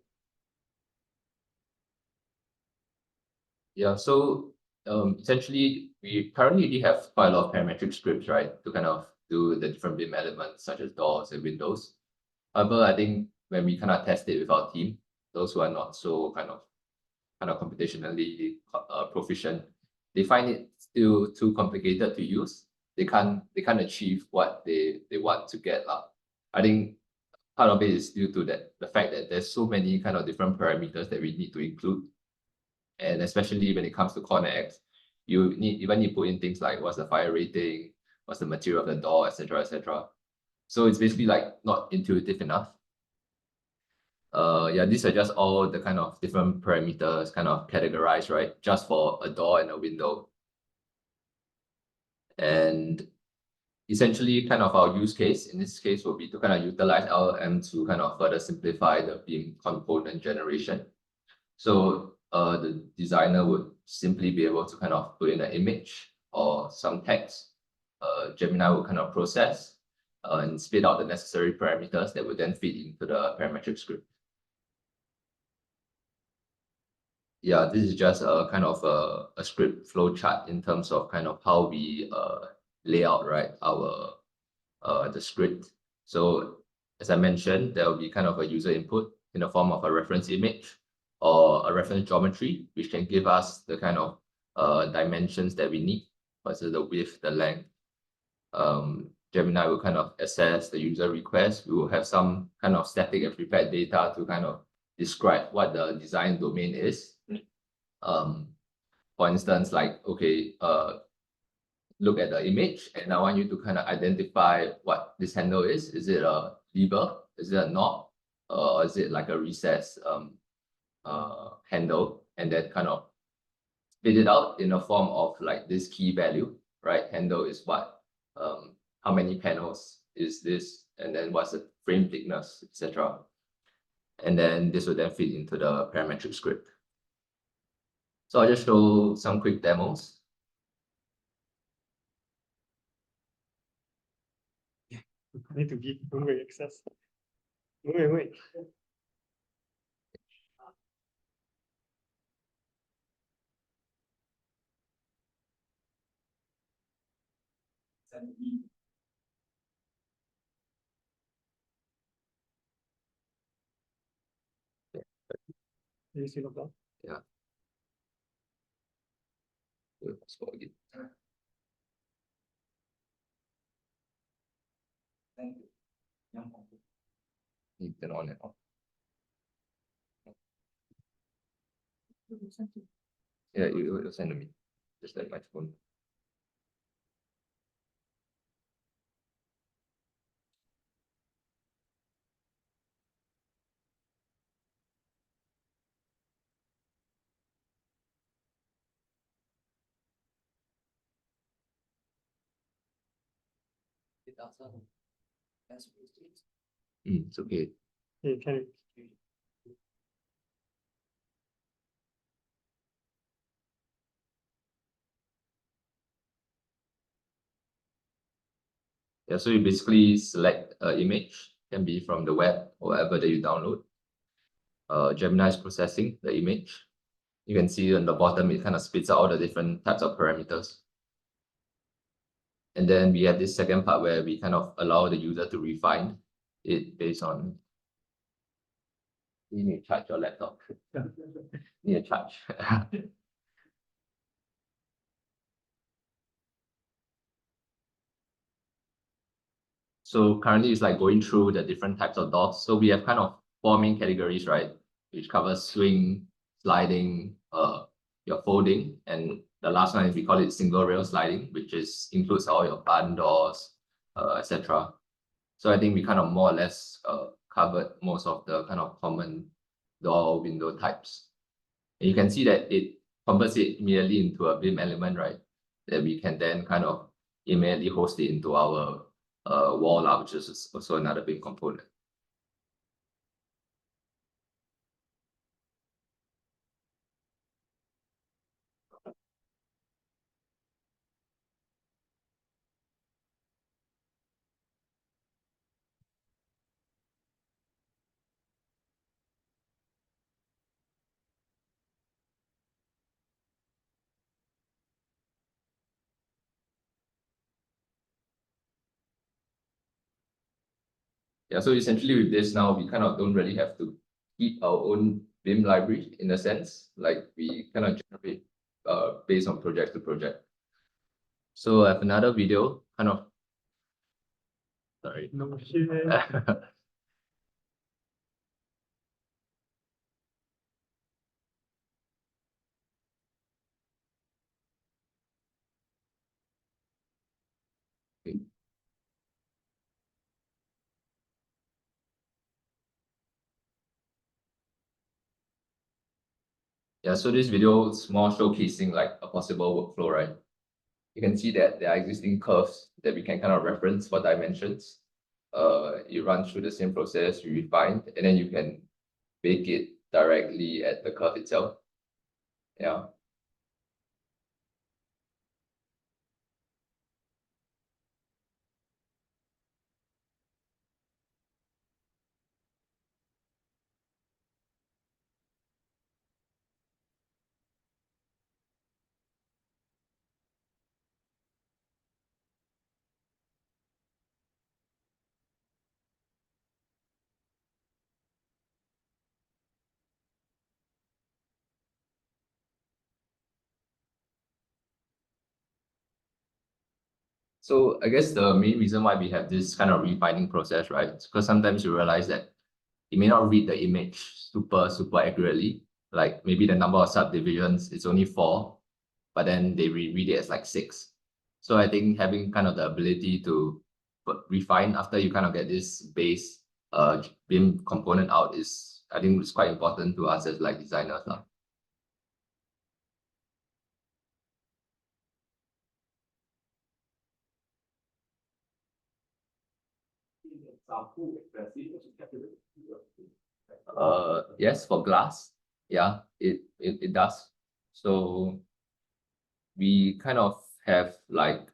Yeah, so essentially, we currently have quite a lot of parametric scripts, right, to kind of do the different BIM elements such as doors and windows. However, I think when we kind of test it with our team, those who are not so kind of computationally proficient, they find it still too complicated to use. They can't achieve what they want to get. I think part of it is due to the fact that there's so many kind of different parameters that we need to include. And especially when it comes to Connect X, you even need to put in things like what's the fire rating, what's the material of the door, etc., etc. So it's basically like not intuitive enough. Yeah, these are just all the kind of different parameters kind of categorized, right? Just for a door and a window. And essentially kind of our use case in this case will be to kind of utilize LLM to kind of further simplify the BIM component generation. So the designer would simply be able to kind of put in an image or some text. Gemini will kind of process and spit out the necessary parameters that would then feed into the parametric script. Yeah, this is just a kind of a script flow chart in terms of kind of how we lay out, right, our the script. So as I mentioned, there will be kind of a user input in the form of a reference image or a reference geometry, which can give us the kind of dimensions that we need, such as the width, the length. Gemini will kind of assess the user request. We will have some kind of static and prepared data to kind of describe what the design domain is. For instance, like, okay, look at the image and I want you to kind of identify what this handle is. Is it a lever? Is it a knob? Or is it like a recess handle? And then kind of spit it out in a form of like this key value, right? Handle is what? How many panels is this? And then what's the frame thickness, etc. And then this will then feed into the parametric script. So I'll just show some quick demos. I need to give Wei access. Wait. Can you see the block? Yeah. Let's go again. You turn on and off. Yeah, you send to me. Just like my phone. It's okay. Hey, can you? Yeah, so you basically select an image, can be from the web or whatever that you download. Gemini is processing the image. You can see on the bottom, it kind of spits out all the different types of parameters. And then we have this second part where we kind of allow the user to refine it based on. You need to charge your laptop. Need to charge. So currently it's like going through the different types of doors. So we have kind of 4 main categories, right? Which covers swing, sliding, your folding, and the last one is we call it single rail sliding, which includes all your barn doors, etc. So I think we kind of more or less covered most of the kind of common door window types. And you can see that it converts it immediately into a BIM element, right? That we can then kind of immediately host it into our wall, which is also another BIM component. Yeah, so essentially with this now, we kind of don't really have to keep our own BIM library in a sense, like we kind of generate based on project to project. So I have another video, kind of, sorry. No shit. Yeah, so this video is more showcasing like a possible workflow, right? You can see that there are existing curves that we can kind of reference for dimensions. You run through the same process, you refine, and then you can bake it directly at the curve itself. Yeah. So I guess the main reason why we have this kind of refining process, right? Because sometimes you realize that you may not read the image super accurately. Like maybe the number of subdivisions is only 4, but then they read it as like 6. So I think having kind of the ability to refine after you kind of get this base BIM component out is, I think, it's quite important to us as like designers now. Yes, for glass, yeah, it does. So we kind of have like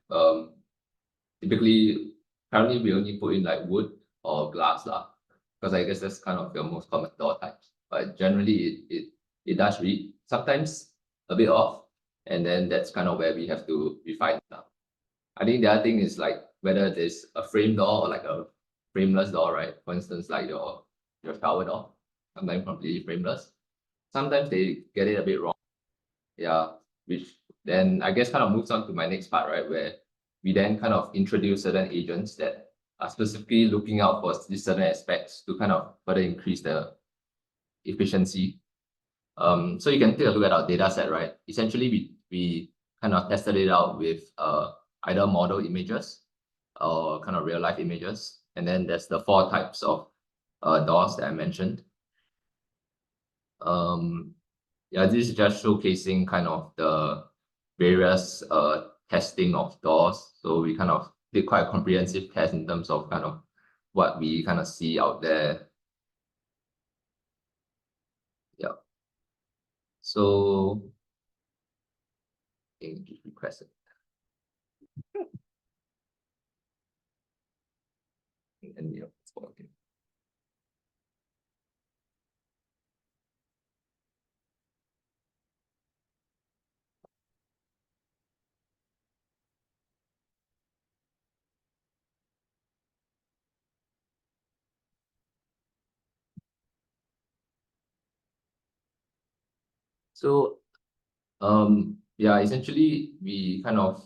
typically currently we only put in like wood or glass lah, because I guess that's kind of your most common door types. But generally it does read, sometimes a bit off, and then that's kind of where we have to refine now. I think the other thing is like whether there's a frame door or like a frameless door, right? For instance, like your shower door, sometimes completely frameless. Sometimes they get it a bit wrong. Yeah, which then I guess kind of moves on to my next part, right? Where we then kind of introduce certain agents that are specifically looking out for these certain aspects to kind of further increase the efficiency. So you can take a look at our data set, right? Essentially, we kind of tested it out with either model images or kind of real life images. And then there's the 4 types of doors that I mentioned. Yeah, this is just showcasing kind of the various testing of doors. So we kind of did quite a comprehensive test in terms of kind of what we kind of see out there. Yeah. So I think just request it. And yeah, it's working. So yeah, essentially we kind of,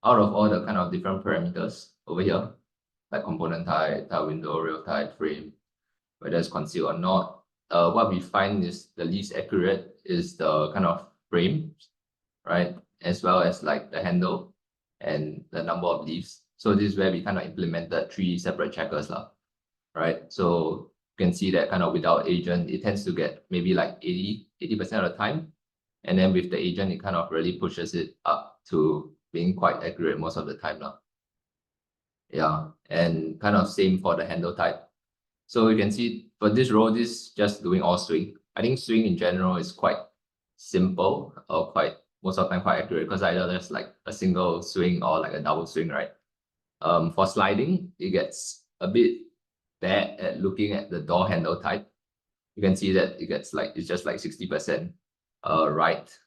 out of all the kind of different parameters over here, like component type, tile window, real type, frame, whether it's concealed or not, what we find is the least accurate is the kind of frame, right? As well as like the handle and the number of leaves. So this is where we kind of implemented 3 separate checkers lah, right? So you can see that kind of without agent, it tends to get maybe like 80% of the time. And then with the agent, it kind of really pushes it up to being quite accurate most of the time now. Yeah, and kind of same for the handle type. So you can see for this row, this is just doing all swing. I think swing in general is quite simple or quite most of the time quite accurate, because either there's like a single swing or like a double swing, right? For sliding, it gets a bit bad at looking at the door handle type. You can see that it gets like, it's just like 60% right.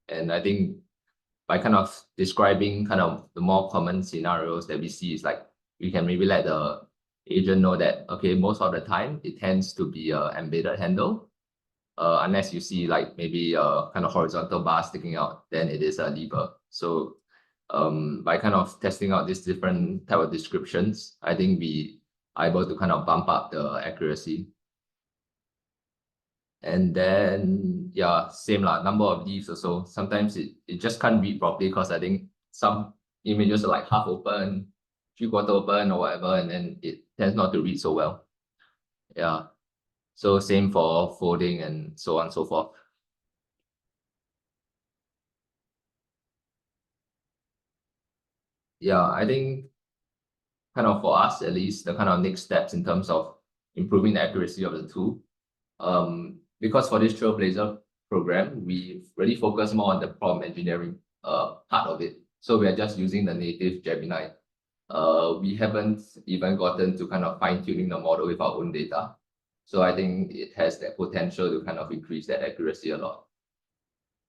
And I think by kind of describing kind of the more common scenarios that we see is like, we can maybe let the agent know that, okay, most of the time it tends to be a embedded handle. Unless you see like maybe a kind of horizontal bar sticking out, then it is a lever. So by kind of testing out these different type of descriptions, I think we are able to kind of bump up the accuracy. And then yeah, same lah, number of leaves or so. Sometimes it just can't read properly because I think some images are like half open, 3/4 open or whatever, and then it tends not to read so well. Yeah. So same for folding and so on and so forth. Yeah, I think kind of for us at least, the kind of next steps in terms of improving the accuracy of the tool. Because for this Trailblazer program, we really focus more on the prompt engineering part of it. So we are just using the native Gemini. We haven't even gotten to kind of fine-tuning the model with our own data. So I think it has that potential to kind of increase that accuracy a lot.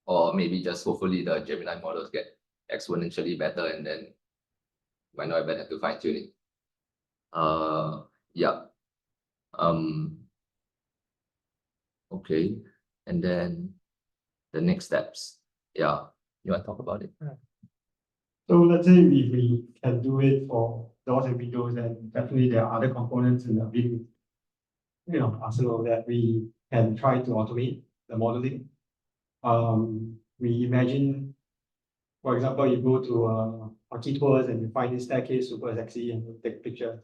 Or maybe just hopefully the Gemini models get exponentially better and then might not even have to fine-tune it. Yeah. Okay. And then the next steps. Yeah. You want to talk about it? So let's say if we can do it for doors and windows, then definitely there are other components in the BIM, arsenal that we can try to automate the modeling. We imagine, for example, you go to Archie Tours and you find this staircase super sexy and you take a picture.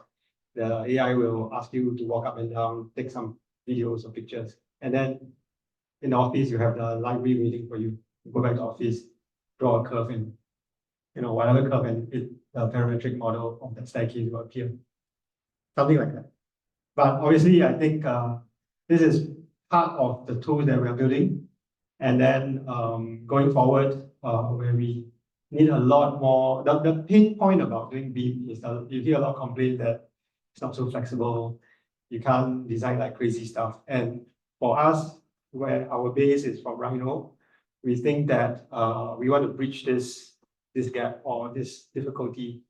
The AI will ask you to walk up and down, take some videos or pictures. And then in the office, you have the library waiting for you. You go back to office, draw a curve and whatever curve, and the parametric model of that staircase will appear. Something like that. But obviously, I think this is part of the tools that we're building. And then going forward, where we need a lot more, the pain point about doing BIM is that you hear a lot of complaints that it's not so flexible. You can't design like crazy stuff. And for us, where our base is from Rhino, we think that we want to bridge this gap or this difficulty.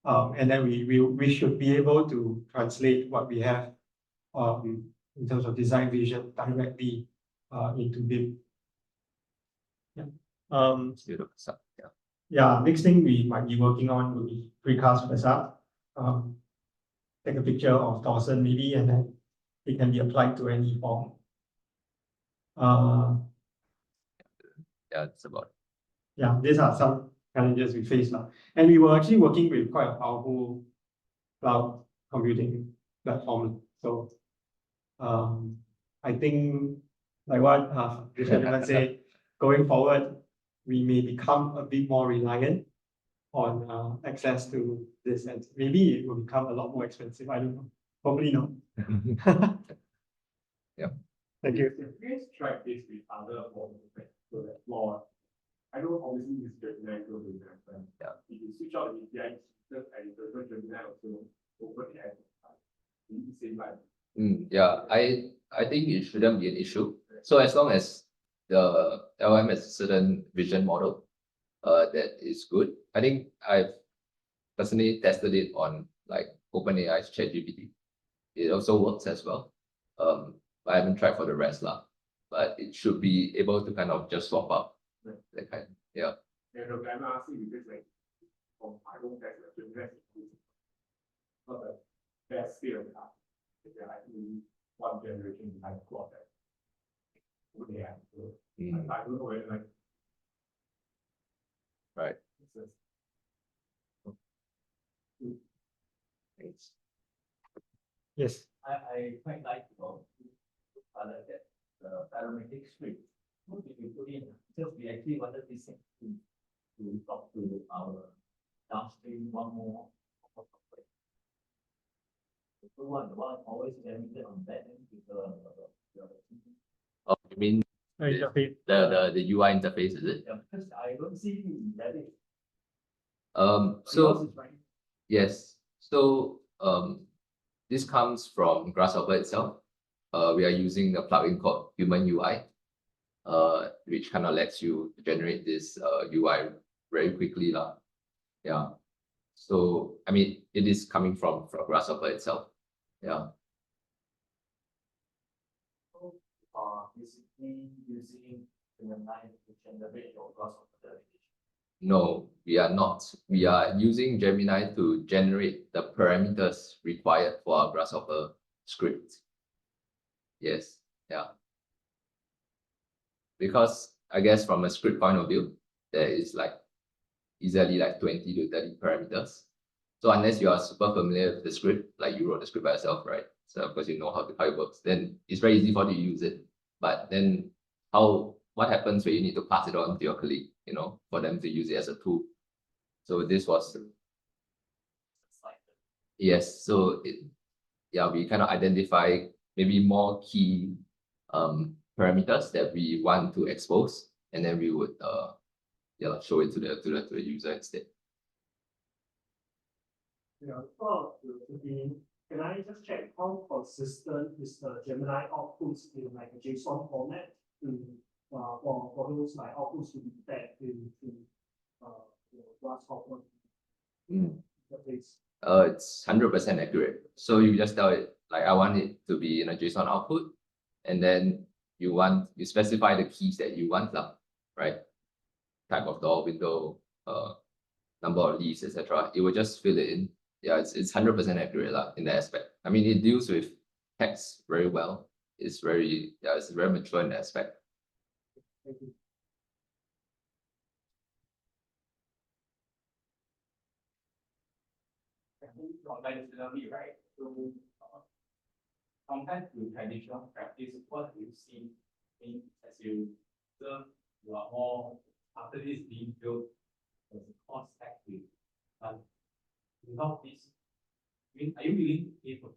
And then we should be able to translate what we have in terms of design vision directly into BIM. Yeah. Yeah, next thing we might be working on will be precast facade. Take a picture of Dawson maybe, and then it can be applied to any form. Yeah, that's about it. Yeah, these are some challenges we face now. And we were actually working with quite a powerful cloud computing platform. So I think like what Richard said, going forward, we may become a bit more reliant on access to this, and maybe it will become a lot more expensive. I don't know. Probably not. Yeah. Thank you. Let's try this with other forms of so that more. I know obviously this Gemini will be different. Yeah. If you switch out the API, just and the Gemini also open the app. Same line. Yeah, I think it shouldn't be an issue. So as long as the LM has a certain vision model, that is good. I think I've personally tested it on like OpenAI's ChatGPT. It also works as well. I haven't tried for the rest lah. But it should be able to kind of just swap up. Right. That kind. Yeah. Yeah, no, I'm asking because like from my own test, not the best scale enough. They're like one generation behind clock that. Yeah, so I don't know whether like. Right. Thanks. Yes. I quite like that the parametric script. What did we put in? Because we actually wanted this thing to talk to our downstream one more. The one always generated on that end with the Oh, you mean the UI interface, is it? yeah, because I don't see that is So yes. So this comes from Grasshopper itself. We are using the plugin called Human UI, which kind of lets you generate this UI very quickly lah. Yeah. So I mean, it is coming from Grasshopper itself. Yeah. basically using the line to generate your Grasshopper application. No, we are not. We are using Gemini to generate the parameters required for our Grasshopper script. Yes, yeah. Because I guess from a script point of view, there is like easily like 20 to 30 parameters. So unless you are super familiar with the script, like you wrote the script by yourself, right? So of course you know how it works, then it's very easy for you to use it. But then what happens when you need to pass it on to your colleague, for them to use it as a tool? So this was Yes, so we kind of identify maybe more key parameters that we want to expose, and then we would show it to the user instead. Yeah, can I just check how consistent is the Gemini outputs in like a JSON format to for those like outputs to be fed in Grasshopper interface? It's 100% accurate. So you just tell it like I want it to be in a JSON output, and then you specify the keys that you want, right? Type of door, window, number of leaves, etc. It will just fill it in. Yeah, it's 100% accurate in that aspect. I mean, it deals with text very well. It's very mature in that aspect. Thank you. Conventionally, right? So compared to traditional practice, what do you see as you observe, you are more after this being built as a cost active, but without this, are you willing to pay for?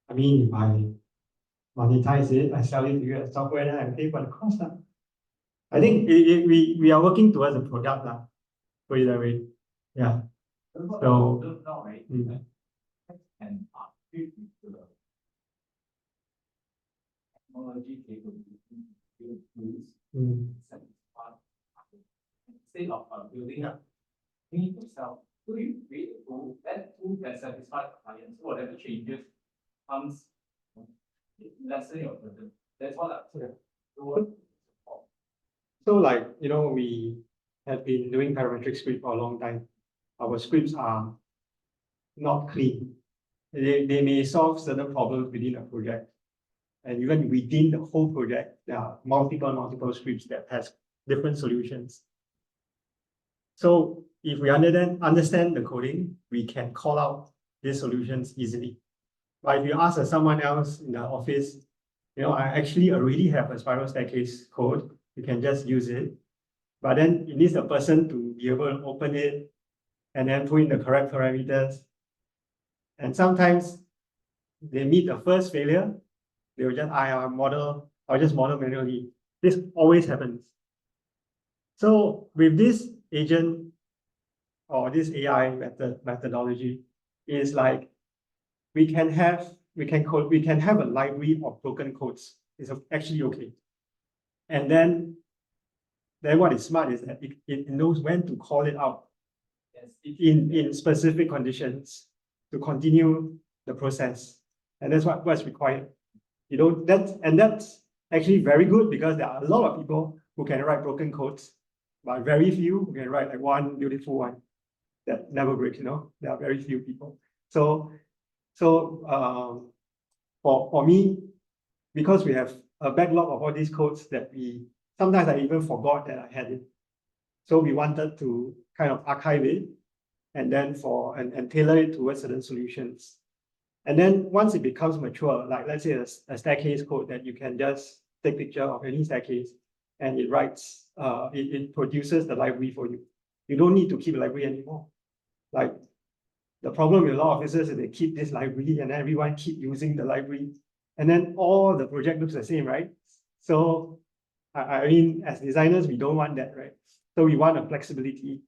I mean, if I monetize it, I sell it to you as software, and I pay for the cost. I think we are working towards a product, put it that way. Yeah. So now, right? And the technology capability to use instead of building up, you need to sell. So you create a tool, that tool can satisfy the client. So whatever changes comes, lessen your burden. That's what I'm saying. So like, we have been doing parametric script for a long time. Our scripts are not clean. They may solve certain problems within a project. And even within the whole project, there are multiple scripts that has different solutions. So if we understand the coding, we can call out these solutions easily. But if you ask someone else in the office, I actually already have a spiral staircase code, you can just use it. But then it needs a person to be able to open it and then put in the correct parameters. And sometimes they meet the first failure, they will just I'll just model manually. This always happens. So with this agent or this AI methodology, is like we can have a library of broken codes. It's actually okay. And then what is smart is that it knows when to call it out in specific conditions to continue the process. And that's what's required. That's actually very good because there are a lot of people who can write broken codes, but very few who can write like one beautiful one that never breaks, There are very few people. So for me, because we have a backlog of all these codes that sometimes I even forgot that I had it. So we wanted to kind of archive it and then and tailor it towards certain solutions. And then once it becomes mature, like let's say a staircase code that you can just take picture of any staircase and it writes, it produces the library for you. You don't need to keep a library anymore. Like the problem with a lot of offices is they keep this library and everyone keep using the library. And then all the project looks the same, right? So I mean, as designers, we don't want that, right? So we want a flexibility.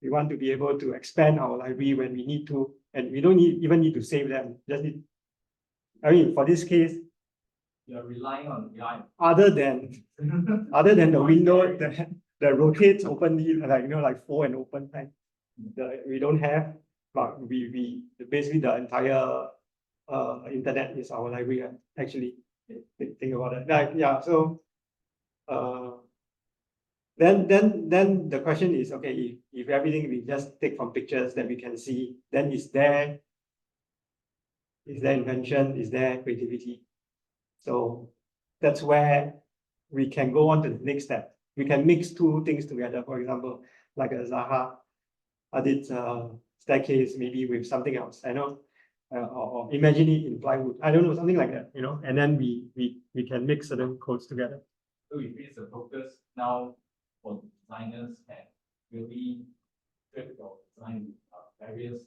We want to be able to expand our library when we need to, and we don't even need to save them. For this case, you're relying on AI. Other than the window that rotates openly, like full and open time, we don't have. But we basically the entire internet is our library. Actually, think about it. So then the question is, okay, if everything we just take from pictures that we can see, then is there invention? Is there creativity? So that's where we can go on to the next step. We can mix two things together. For example, like a Zaha did staircase maybe with something else. I know, or imagine it in plywood. I don't know, something like that. And then we can mix certain codes together. So it is a focus now for designers and really critical design with various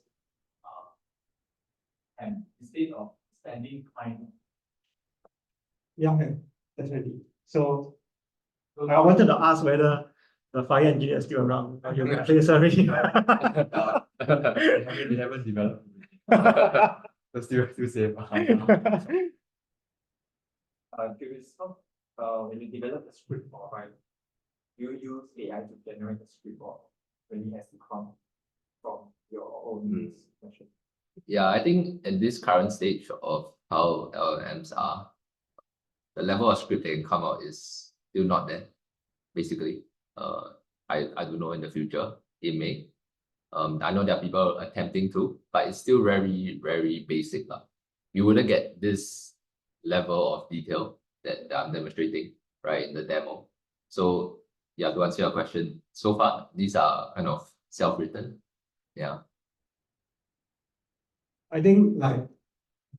and instead of spending time. Yeah, definitely. So I wanted to ask whether the fire engineer is still around. Sorry. They haven't developed. So still safe. Curious, when you develop a script board, right? You use AI to generate a script board when it has to come from your own session. Yeah, I think in this current stage of how LLMs are, the level of script they can come out is still not there. Basically, I don't know in the future it may. I know there are people attempting to, but it's still very, very basic. You wouldn't get this level of detail that I'm demonstrating, right, in the demo. So yeah, to answer your question, so far these are kind of self-written. Yeah. I think like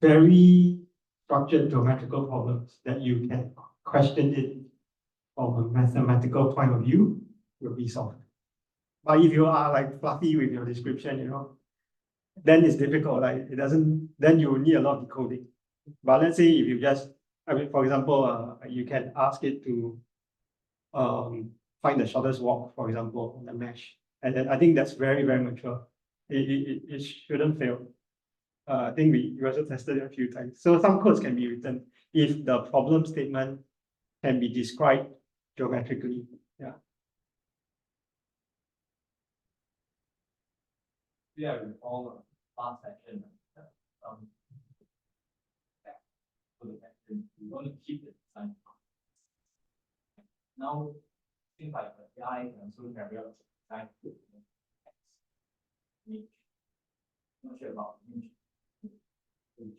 very structured geometrical problems that you can question it from a mathematical point of view will be solved. But if you are like fluffy with your description, then it's difficult. Like it doesn't, then you need a lot of decoding. But let's say if you just, I mean, for example, you can ask it to find the shortest walk, for example, on the mesh. And then I think that's very, very mature. It shouldn't fail. I think we also tested it a few times. So some codes can be written if the problem statement can be described geometrically. Yeah. Yeah, with all last section. For the section, we want to keep the design. Now, things like the AI can also carry out design. Niche. Not sure about niche. Because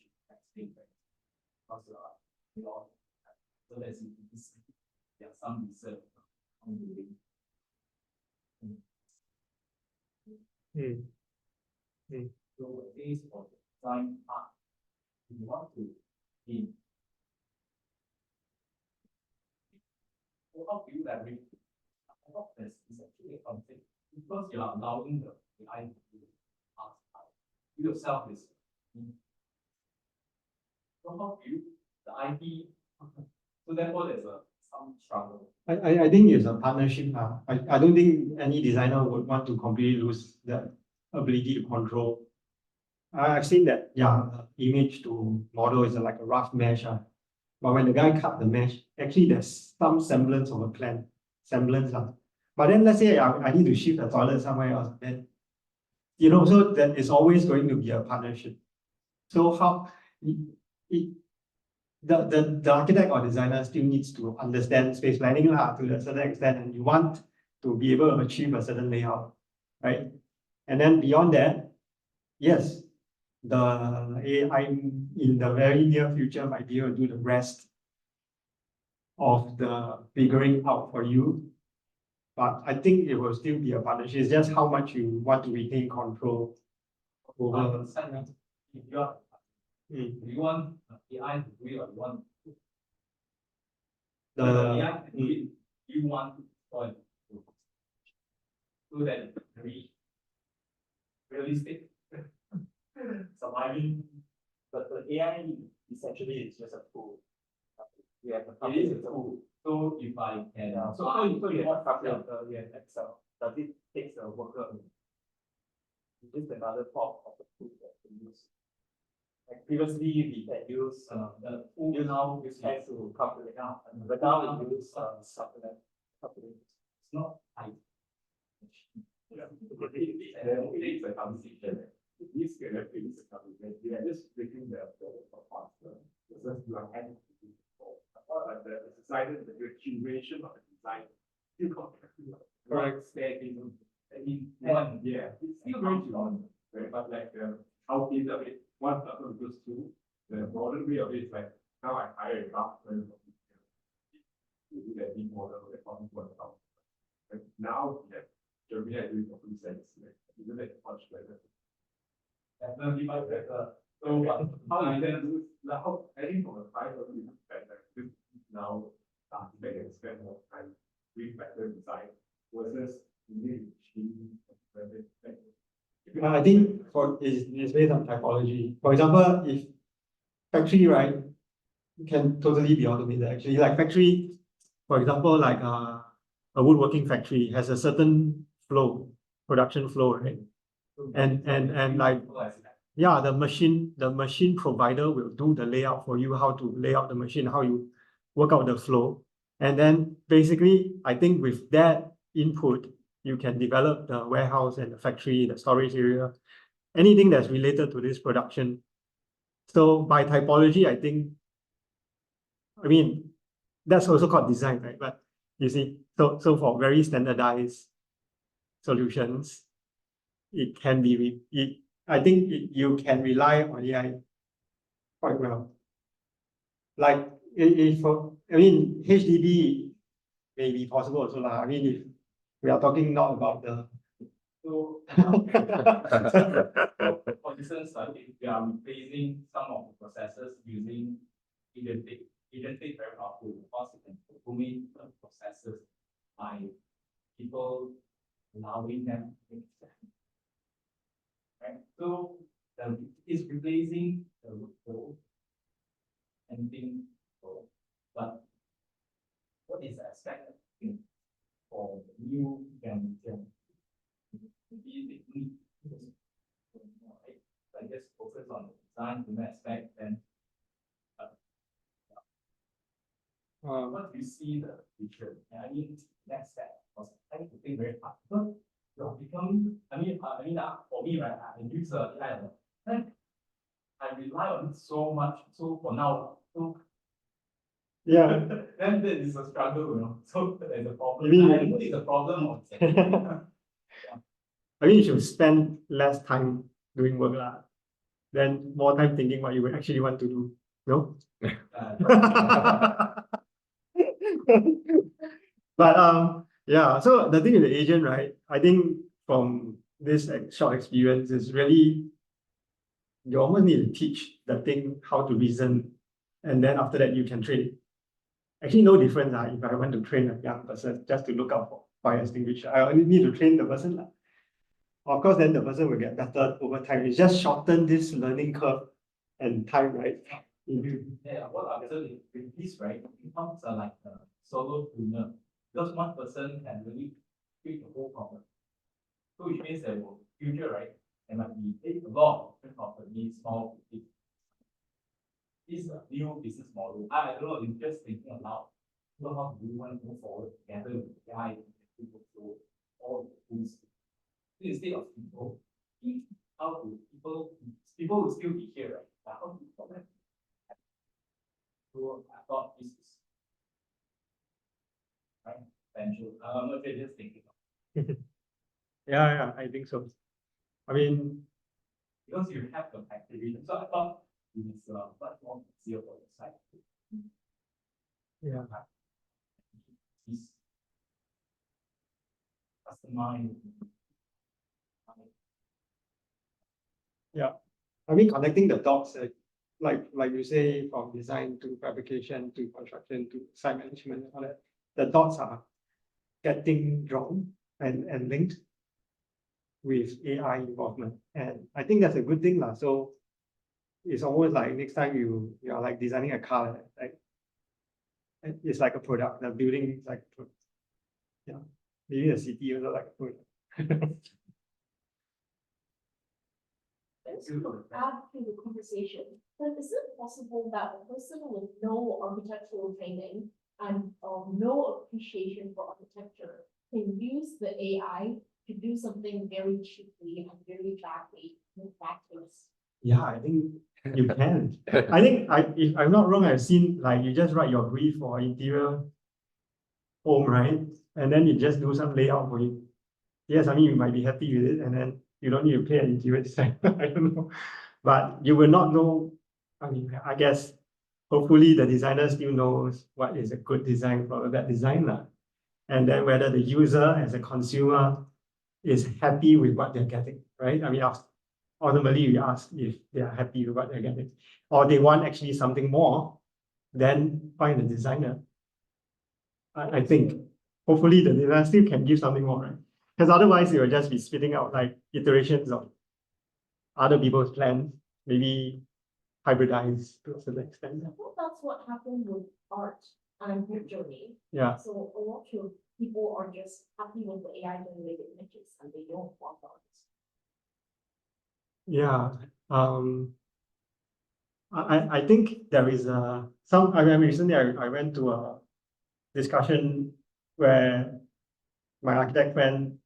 so let's see, there are some research on doing. So at least for the design part, if you want to in. So how do you leverage? I thought this is actually something because you are allowing the AI to do task. You yourself is. So how do you the IP? So therefore there's some struggle. I think it's a partnership. I don't think any designer would want to completely lose the ability to control. I've seen that, image to model is like a rough mesh. But when the guy cut the mesh, actually there's some semblance of a plan. But then let's say I need to shift the toilet somewhere else, then so that is always going to be a partnership. So how the architect or designer still needs to understand space planning to a certain extent, and you want to be able to achieve a certain layout, right? And then beyond that, yes, the AI in the very near future might be able to do the rest of the figuring out for you. But I think it will still be a partnership. It's just how much you want to retain control over. If you want AI to do it, or you want The AI to do it, you want to deploy so that it's very realistic. Surviving, but the AI essentially is just a tool. We have a tool. So if I can, so you have calculator, you have Excel. Does it take the worker away? It's just another form of the tool that we use. Like previously, we can use the tool now we tend to calculate now, but now we use supplement calculator. It's not I. It's a conversation. This can actually is a calculation. You are just breaking the apart. Because you are adding to the decided the curation of the design. Correct. Staircase. I mean, it's still very long, right? But like how is of it? One person goes to the modern way of it is like now I hire a craftsman to do that big model with $1,000. Like now, Germany are doing for 2 cents. Isn't it much better? Definitely much better. So how you then do now? I think from a price of view, this now architect can spend more time doing better design versus really machine. I think it's based on typology. For example, if factory, right, can totally be automated actually. Like factory, for example, like a woodworking factory has a certain flow, production flow, right? And like yeah, the machine provider will do the layout for you, how to lay out the machine, how you work out the flow. And then basically, I think with that input, you can develop the warehouse and the factory, the storage area, anything that's related to this production. So by typology, I think, I mean, that's also called design, right? But you see, so for very standardized solutions, it can be, I think you can rely on AI quite well. Like, I mean, HDB may be possible also lah. I mean, if we are talking not about the. So, for instance, if we are replacing some of the processes using agentic very powerful because it can automate the processes by people allowing them to make sense. Right? So it's replacing the workflow and things, but what is the aspect for the new generation? I just focus on the design to aspect, then what do you see the future? I mean, next step was I need to think very hard. Because you're becoming, for me, right, I use AI, I rely on it so much. So for now, Yeah. then that is a struggle, you know. So there's a problem. You mean- I think it's a problem of I mean, you should spend less time doing work lah, then more time thinking what you would actually want to do. No? But yeah, so the thing with the agent, right? I think from this short experience is really you almost need to teach the thing how to reason, and then after that you can train it. Actually, no difference if I want to train a young person just to look out for fire extinguisher. I only need to train the person lah. Of course, then the person will get better over time. It's just shorten this learning curve and time, right? Yeah, what I observed with this, right, it becomes like a solo tuner. Because one person can really treat the whole problem. So which means that in the future, right, there might be a lot of different companies, small, big. This is a new business model. I don't know, it's just thinking aloud. So how do we want to move forward together with AI and people through all the tools? Instead of people, how do people will still be here, right? But how do we connect? So I thought this is right potential. I'm not just thinking. Yeah, I think so. I mean, Because you have the activation, so I thought it is much more easier for the site. yeah. It's customized. Yeah, I mean, connecting the dots, like you say, from design to fabrication to construction to site management, all that, the dots are getting drawn and linked with AI involvement, and I think that's a good thing lah. So it's almost like next time you are like designing a car, like it's like a product. The building is like, yeah, maybe the city also like a product. Add to the conversation, but is it possible that a person with no architectural training and no appreciation for architecture can use the AI to do something very cheaply and very badly in practice? Yeah, I think you can. I think if I'm not wrong, I've seen like you just write your brief for interior home, right? And then you just do some layout for it. Yes, I mean you might be happy with it, and then you don't need to pay an interior designer. I don't know, but you will not know. I mean, I guess hopefully the designer still knows what is a good design from a bad design lah. And then whether the user as a consumer is happy with what they're getting, right? I mean, ultimately we ask if they are happy with what they're getting, or they want actually something more, then find the designer. I think hopefully the designer still can give something more, right? Because otherwise it will just be spitting out like iterations of other people's plans, maybe hybridize to a certain extent. I thought that's what happened with art and Midjourney. Yeah. So a lot of people are just happy with the AI generated images and they don't want art. Yeah. I think there is some. I mean, recently I went to a discussion where my architect friend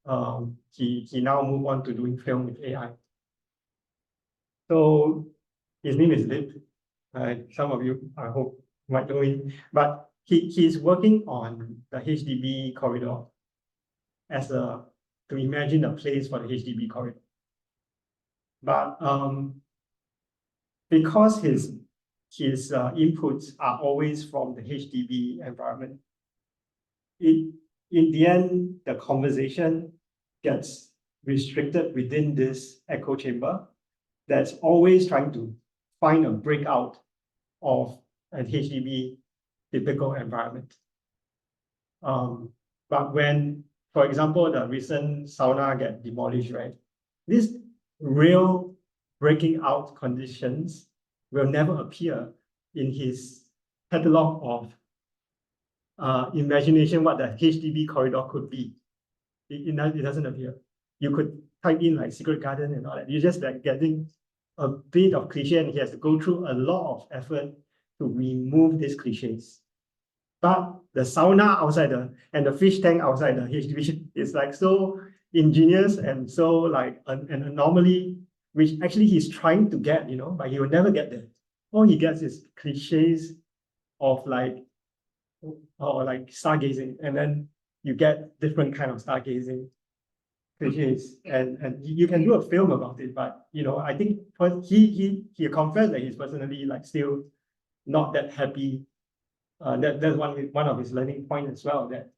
he now moved on to doing film with AI. So his name is Lip. Some of you I hope might know him, but he's working on the HDB corridor as to imagine a place for the HDB corridor. But because his inputs are always from the HDB environment, in the end, the conversation gets restricted within this echo chamber that's always trying to find a breakout of an HDB typical environment. But when, for example, the recent sauna get demolished, right? This real breaking out conditions will never appear in his catalog of imagination what the HDB corridor could be. It doesn't appear. You could type in like secret garden and all that. You're just like getting a bit of cliche, and he has to go through a lot of effort to remove these cliches. But the sauna outside and the fish tank outside the HDB is like so ingenious and so like an anomaly, which actually he's trying to get, but he will never get there. All he gets is cliches of like stargazing, and then you get different kind of stargazing cliches, and you can do a film about it. But I think he confessed that he's personally like still not that happy. That's one of his learning points as well, that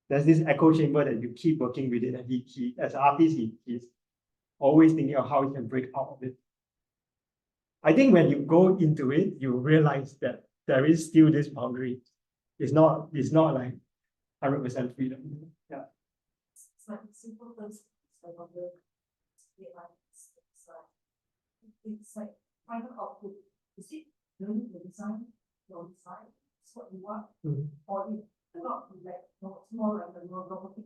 there's this echo chamber that you keep working with it, and he as an artist he's always thinking of how he can break out of it. I think when you go into it, you realize that there is still this boundary. It's not like 100% freedom. Yeah. It's like simple things. It's like final output. Is it learning the design, your design? It's what you want, or you not like more like a robotic.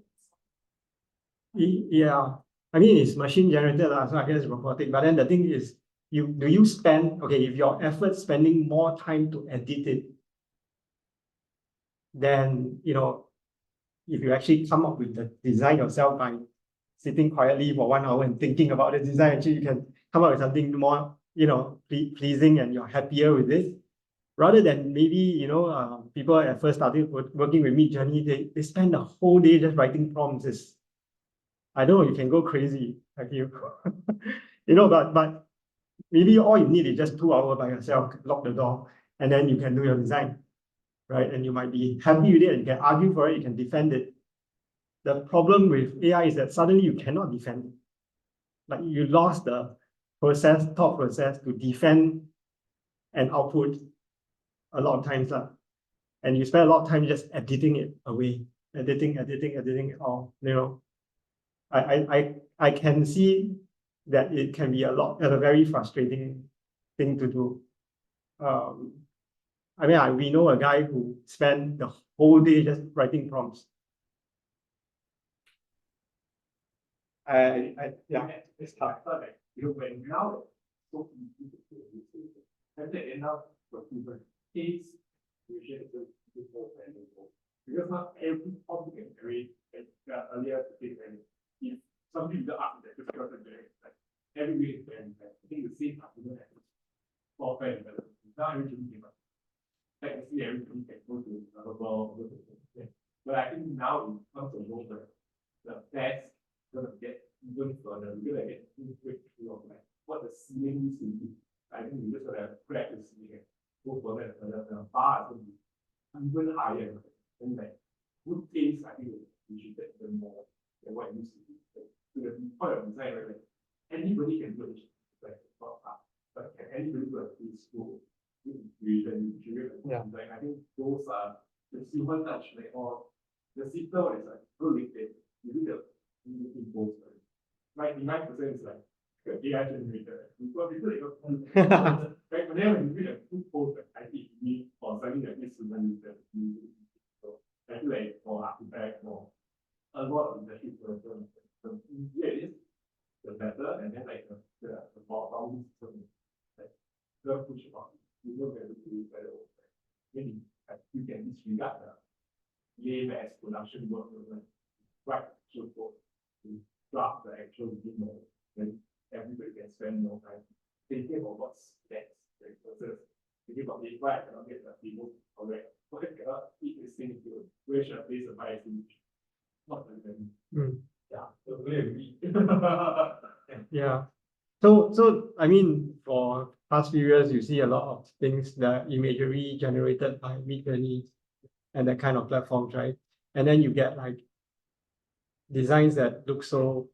Yeah, I mean it's machine generated, so I guess robotic. But then the thing is, do you spend, okay, if your effort spending more time to edit it, then if you actually come up with the design yourself by sitting quietly for 1 hour and thinking about the design, actually you can come up with something more pleasing, and you're happier with it. Rather than maybe people at first started working with Midjourney, they spend the whole day just writing prompts. I know you can go crazy, I feel. But maybe all you need is just 2 hours by yourself, lock the door, and then you can do your design, right? And you might be happy with it, and you can argue for it, you can defend it. The problem with AI is that suddenly you cannot defend it. Like you lost the thought process to defend an output a lot of times. And you spend a lot of time just editing it away, editing it all. I can see that it can be a very frustrating thing to do. I mean, we know a guy who spent the whole day just writing prompts. It's tough. Like when now so and then enough for people is because not every topic can create earlier today, and if something the architect is like every week and I think the same argument software development. Not everything came up. Like I see everything can go to developer, but I think now it comes to know the best gonna get even further. We're gonna get breakthrough of like what the ceiling needs to be. I think we just gotta crack the ceiling and go further and further. The bar is gonna be even higher. And like good things, I think we should get even more than what it used to be. Like, to the point of design, right? Like anybody can do it, like not hard, but can anybody do a school? Yeah. Like I think those are the human touch, like or the system is like really big. You do the both, right? 99% is like AI generator. Because right whenever you read a good post, I think you need for something like this human that you so I feel like for architect or a lot of the easier it is, the better, and then like the more like the push about you know that you better maybe you can disregard the lame as production work right so for to draft the actual demo, then everybody can spend more time thinking about what's next, right? Versus thinking about it, why I cannot get the demo correct, why I cannot eat this thing to where should I place the bias image? Not really. Yeah, so really Yeah. So I mean, for past few years, you see a lot of things that imagery generated by Midjourney and that kind of platforms, right? And then you get like designs that look so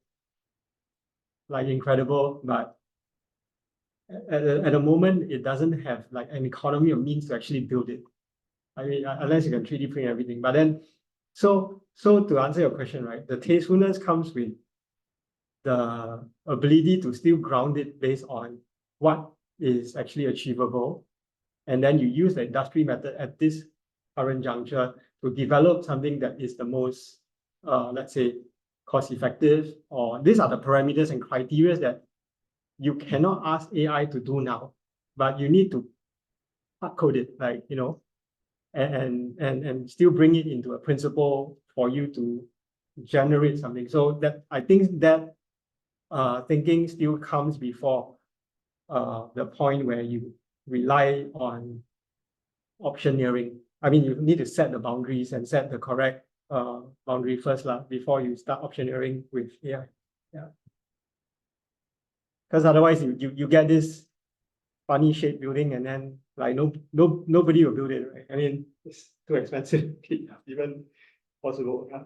like incredible, but at the moment it doesn't have like an economy of means to actually build it. I mean, unless you can 3D print everything. But then, so to answer your question, right, the tastefulness comes with the ability to still ground it based on what is actually achievable. And then you use the industry method at this current juncture to develop something that is the most, let's say, cost effective, or these are the parameters and criteria that you cannot ask AI to do now, but you need to hard code it, like, you know, and still bring it into a principle for you to generate something. So that I think that thinking still comes before the point where you rely on optioneering. I mean, you need to set the boundaries and set the correct boundary first before you start optioneering with AI. Yeah. Because otherwise you get this funny shape building and then like nobody will build it, right? I mean, it's too expensive, even possible. Yeah.